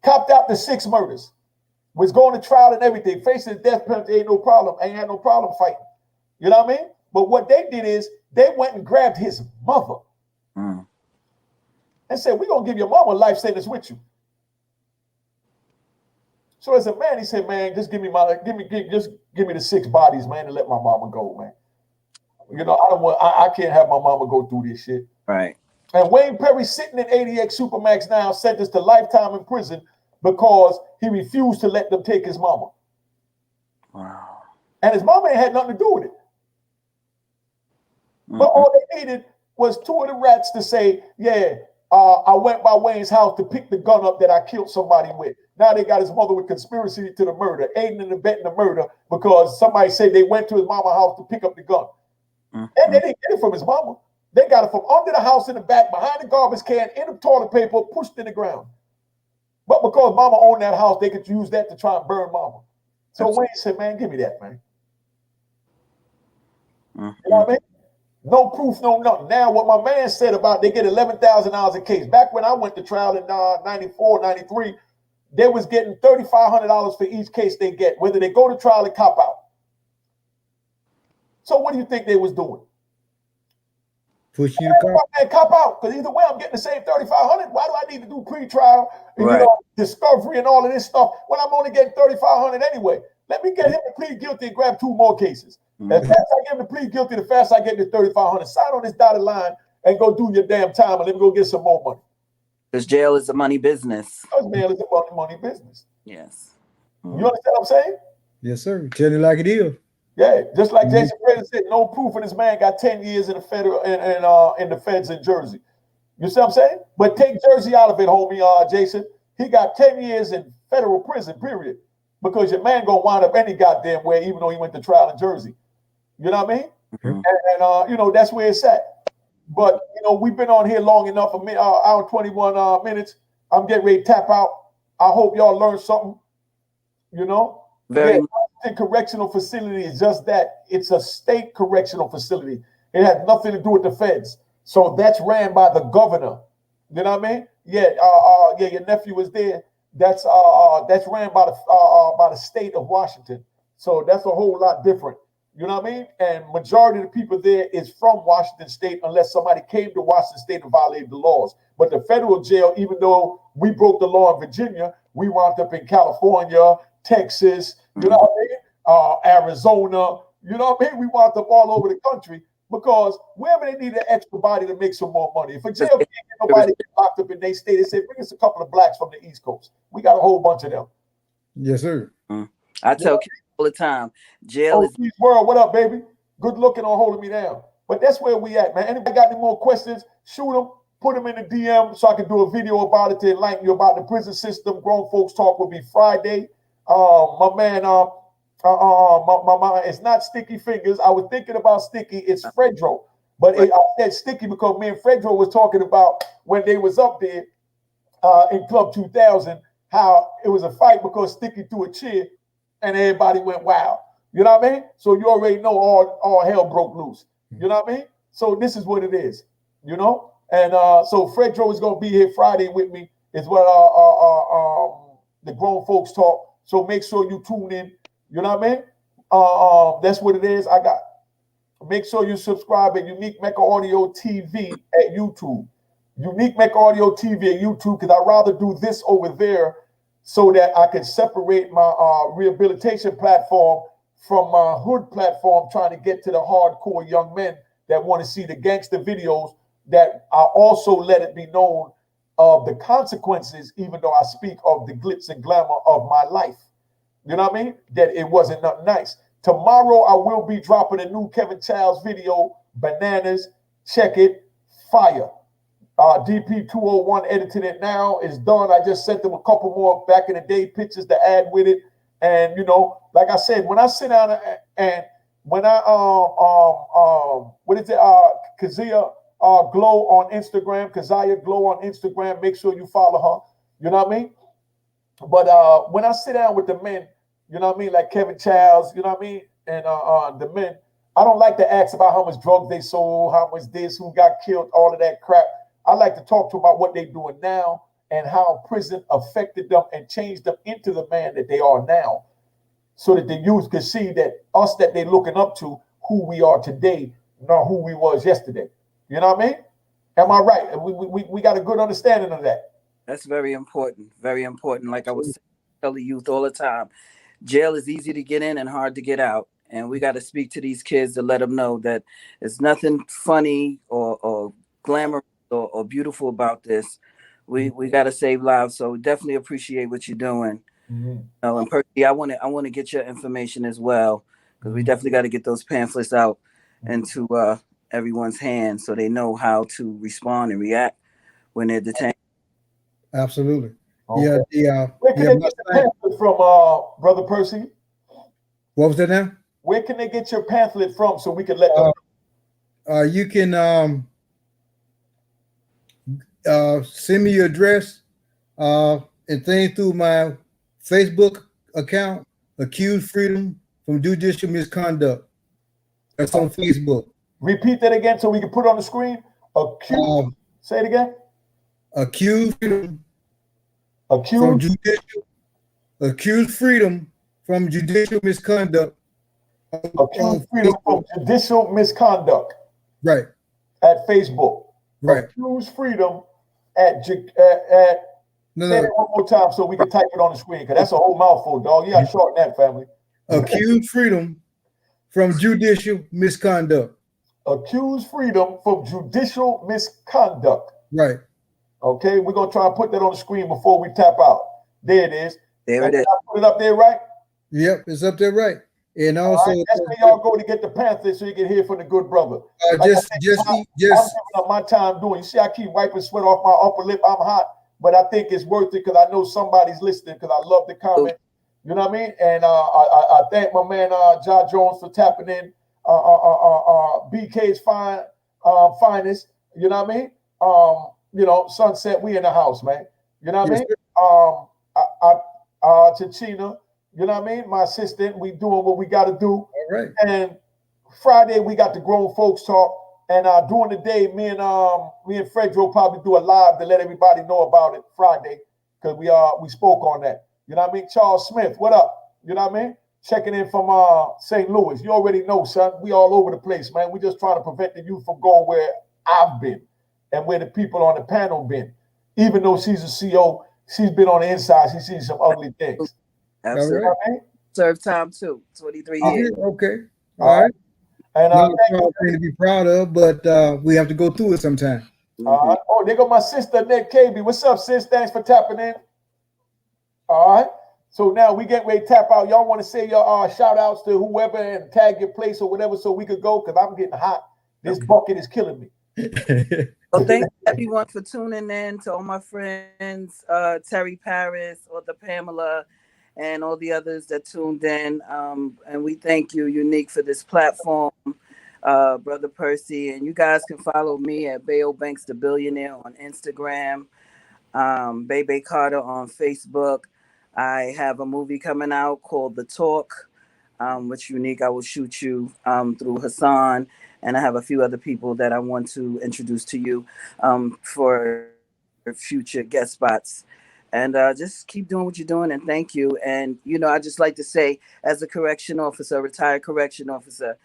Copped out to 6 murders. Was going to trial and everything. Facing the death penalty, ain't no problem. Ain't had no problem fighting. You know what I mean? But what they did is they went and grabbed his mother and said, we're going to give your mama a life sentence with you. So as a man, he said, man, just give me the 6 bodies, man, and let my mama go, man. You know, I can't have my mama go through this shit. Right. And Wayne Perry sitting in ADX Supermax now, sentenced to lifetime in prison because he refused to let them take his mama. Wow. And his mama ain't had nothing to do with it. But all they needed was 2 of the rats to say, yeah, I went by Wayne's house to pick the gun up that I killed somebody with. Now they got his mother with conspiracy to the murder, aiding and abetting the murder because somebody said they went to his mama's house to pick up the gun. And they didn't get it from his mama. They got it from under the house in the back, behind the garbage can, in the toilet paper, pushed in the ground. But because mama owned that house, they could use that to try and burn mama. So Wayne said, man, give me that, man. You know what I mean? No proof, no nothing. Now, what my man said about they get $11,000 a case. Back when I went to trial in 94, 93, they was getting $3,500 for each case they get, whether they go to trial or cop out. So what do you think they was doing? Push you to cop out, because either way I'm getting the same $3,500. Why do I need to do pre-trial, you know, discovery and all of this stuff when I'm only getting $3,500 anyway? Let me get him to plead guilty and grab 2 more cases. As fast as I get him to plead guilty, the faster I get the $3,500. Sign on this dotted line and go do your damn time, and let me go get some more money. Because jail is a money business. Because jail is a money business. Yes. You understand what I'm saying? Yes, sir. Tell it like it is. Yeah, just like Jason Prater said, no proof, and this man got 10 years in the federal in the feds in Jersey. You see what I'm saying? But take Jersey out of it, homie, Jason. He got 10 years in federal prison, period. Because your man gonna wind up any goddamn way, even though he went to trial in Jersey. You know what I mean? And you know, that's where it's at. But you know, we've been on here long enough, hour and 21 minutes. I'm getting ready to tap out. I hope y'all learned something. You know? Washington Correctional Facility is just that. It's a state correctional facility. It has nothing to do with the feds. So that's ran by the governor. You know what I mean? Yeah, your nephew was there. That's ran by the state of Washington. So that's a whole lot different. You know what I mean? And majority of the people there is from Washington State, unless somebody came to Washington State and violated the laws. But the federal jail, even though we broke the law in Virginia, we wound up in California, Texas, you know what I mean? Arizona, you know what I mean? We wound up all over the country because wherever they need an extra body to make some more money. If a jail can't get nobody locked up in their state, they say, bring us a couple of blacks from the East Coast. We got a whole bunch of them. Yes, sir. I tell kids all the time, jail is world. What up, baby? Good looking on holding me down. But that's where we at, man. Anybody got any more questions? Shoot them, put them in the DM so I can do a video about it to enlighten you about the prison system. Grown Folks Talk will be Friday. My man, it's not Sticky Fingers. I was thinking about Sticky. It's Fredro. But I said Sticky because me and Fredro was talking about when they was up there in Club 2000, how it was a fight because Sticky threw a chair and everybody went wild. You know what I mean? So you already know all hell broke loose. You know what I mean? So this is what it is, you know? And so Fredro is going to be here Friday with me is what the Grown Folks Talk. So make sure you tune in. You know what I mean? That's what it is. Make sure you subscribe at Unique Mecca Audio TV at YouTube. Unique Mecca Audio TV at YouTube, because I'd rather do this over there so that I can separate my rehabilitation platform from my hood platform, trying to get to the hardcore young men that want to see the gangster videos, that I also let it be known of the consequences, even though I speak of the glitz and glamour of my life. You know what I mean? That it wasn't nothing nice. Tomorrow, I will be dropping a new Kevin Childs video, Bananas. Check it. Fire. DP201 editing it now. It's done. I just sent them a couple more back in the day pictures to add with it. And, you know, like I said, when I sit down and when I, Kazia Glow on Instagram, Kazia Glow on Instagram, make sure you follow her. You know what I mean? But when I sit down with the men, you know what I mean, like Kevin Childs, you know what I mean, and the men. I don't like to ask about how much drugs they sold, how much this, who got killed, all of that crap. I like to talk to them about what they're doing now and how prison affected them and changed them into the man that they are now, so that the youth could see that us that they're looking up to, who we are today, not who we was yesterday. You know what I mean? Am I right? We got a good understanding of that. That's very important. Very important. Like I was telling the youth all the time, jail is easy to get in and hard to get out. And we got to speak to these kids to let them know that there's nothing funny or glamorous or beautiful about this. We got to save lives. So definitely appreciate what you're doing. And Percy, I want to get your information as well, because we definitely got to get those pamphlets out into everyone's hands so they know how to respond and react when they're detained. Absolutely. Okay. Yeah. Where can they get the pamphlet from, Brother Percy? What was that now? Where can they get your pamphlet from so we can let them know? You can send me your address and thing through my Facebook account, Accused Freedom from Judicial Misconduct. That's on Facebook. Repeat that again so we can put it on the screen. Say it again. Accused Freedom from Freedom from Judicial Misconduct. Accused Freedom from Judicial Misconduct. Right. At Facebook. Right. Accused Freedom at say it one more time so we can type it on the screen, because that's a whole mouthful, dog. You got to shorten that, family. Accused Freedom from Judicial Misconduct. Accused Freedom from Judicial Misconduct. Right. Okay, we're going to try and put that on the screen before we tap out. There it is. There it is. I put it up there, right? Yep, it's up there, right. And also, that's where y'all go to get the pamphlet so you can hear from the good brother. I'm giving up my time doing. You see, I keep wiping sweat off my upper lip. I'm hot, but I think it's worth it because I know somebody's listening, because I love the comment. You know what I mean? And I thank my man John Jones for tapping in. BK's finest. You know what I mean? You know, Sunset, we in the house, man. You know what I mean? Chachina, you know what I mean? My assistant, we doing what we got to do. All right. And Friday we got the grown folks talk, and during the day, me and Fredro probably do a live to let everybody know about it Friday, because we spoke on that. You know what I mean? Charles Smith, what up? You know what I mean? Checking in from St. Louis. You already know, son. We all over the place, man. We just trying to prevent the youth from going where I've been and where the people on the panel been. Even though she's a CO, she's been on the inside. She's seen some ugly things. Absolutely. You know what I mean? Served time too. 23 years. Okay. All right. And thing to be proud of, but we have to go through it sometime. Oh, there go my sister, Ned KB. What's up, sis? Thanks for tapping in. All right. So now we get ready to tap out. Y'all want to say your shout outs to whoever and tag your place or whatever so we could go, because I'm getting hot. This bucket is killing me. Well, thank everyone for tuning in, to all my friends, Terry Paris, or the Pamela, and all the others that tuned in. And we thank you, Unique, for this platform, Brother Percy. And you guys can follow me at Bayo Banks the Billionaire on Instagram, Bebe Carter on Facebook. I have a movie coming out called The Talk, which Unique I will shoot you through Hassan. And I have a few other people that I want to introduce to you for future guest spots. And just keep doing what you're doing, and thank you. And, you know, I just like to say, as a correction officer, retired correction officer,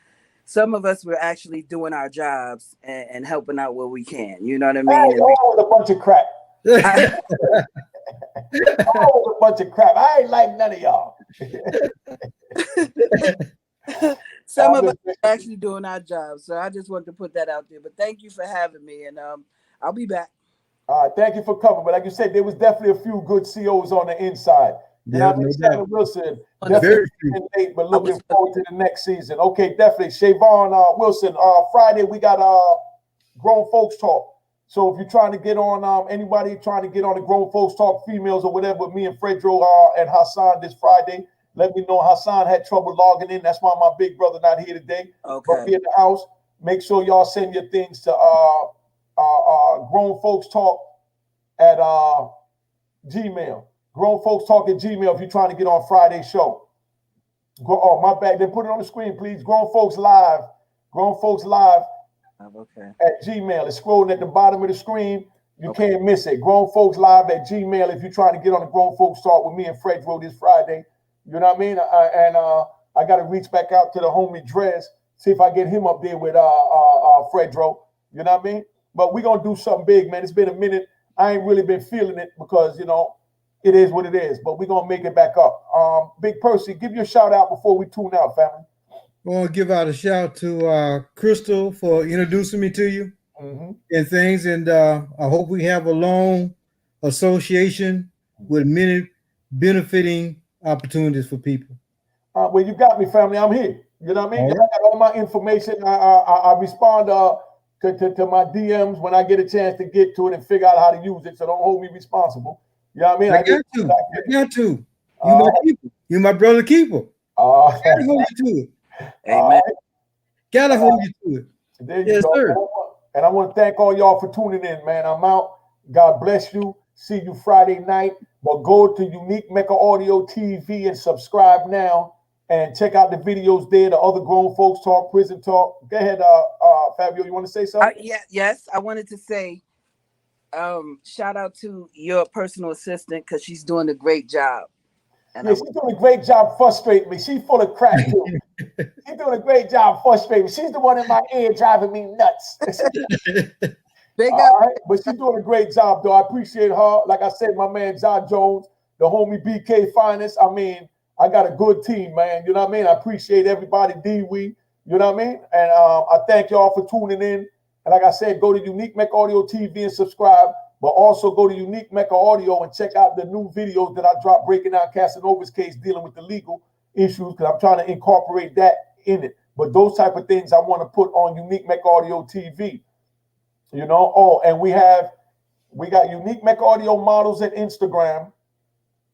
some of us were actually doing our jobs and helping out where we can. You know what I mean? Hey, a bunch of crap. A bunch of crap. I ain't like none of y'all. Some of us are actually doing our jobs. So I just wanted to put that out there. But thank you for having me, and I'll be back. Thank you for coming. But like you said, there was definitely a few good COs on the inside. Yeah, and Shannon Wilson, definitely late, but looking forward to the next season. Okay, definitely. Shavon Wilson, Friday we got Grown Folks Talk. So if you're trying to get on, anybody trying to get on the Grown Folks Talk, females or whatever, with me and Fredro and Hassan this Friday, let me know. Hassan had trouble logging in. That's why my big brother not here today. Okay. But be in the house. Make sure y'all send your things to Grown Folks Talk at Gmail. Grown Folks Talk at Gmail if you're trying to get on Friday's show. Oh, my bad. Then put it on the screen, please. Grown Folks Live. Grown Folks Live Okay. at Gmail. It's scrolling at the bottom of the screen. You Okay. can't miss it. Grown Folks Live at Gmail. If you're trying to get on the Grown Folks Talk with me and Fredro this Friday, you know what I mean? I got to reach back out to the homie Drez, see if I get him up there with Fredro. You know what I mean? But we're gonna do something big, man. It's been a minute. I ain't really been feeling it because it is what it is. But we're gonna make it back up. Big Percy, give you a shout out before we tune out, family. I want to give out a shout to Crystal for introducing me to you and things. And I hope we have a long association with many benefiting opportunities for people. Well, you got me, family. I'm here. You know what I mean? All Y'all got all my information. I respond to my DMs when I get a chance to get to it and figure out how to use it. So don't hold me responsible. You know what I mean? I got to. You my people. You my brother keeper. Gotta hold you to it. Amen. Gotta hold you to it. There you go. Sir. And I want to thank all y'all for tuning in, man. I'm out. God bless you. See you Friday night. But go to Unique Mecca Audio TV and subscribe now. And check out the videos there, the other Grown Folks Talk, Prison Talk. Go ahead, Fabio, you want to say something? Yes, I wanted to say shout out to your personal assistant because she's doing a great job. And she's doing a great job frustrating me. She's full of crap, too. She's doing a great job frustrating me. She's the one in my ear driving me nuts. Big up. All right, but she's doing a great job, though. I appreciate her. Like I said, my man, John Jones, the homie BK Finest. I mean, I got a good team, man. You know what I mean? I appreciate everybody, D-Wee. You know what I mean? And I thank y'all for tuning in. And like I said, go to Unique Mecca Audio TV and subscribe. But also go to Unique Mecca Audio and check out the new videos that I dropped breaking down Casanova's case dealing with the legal issues because I'm trying to incorporate that in it. But those type of things I want to put on Unique Mecca Audio TV. You know? Oh, and we got Unique Mecca Audio models at Instagram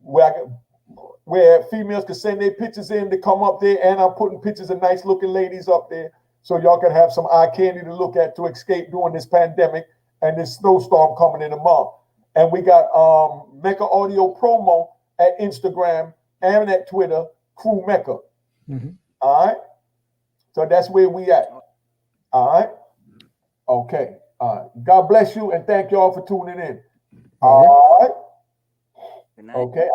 where females can send their pictures in to come up there, and I'm putting pictures of nice looking ladies up there so y'all can have some eye candy to look at to escape during this pandemic and this snowstorm coming in a month. And we got Mecca Audio promo at Instagram and at Twitter, Crew Mecca. All right. So that's where we at. All right. Okay. God bless you and thank y'all for tuning in. All right. Good night. Okay.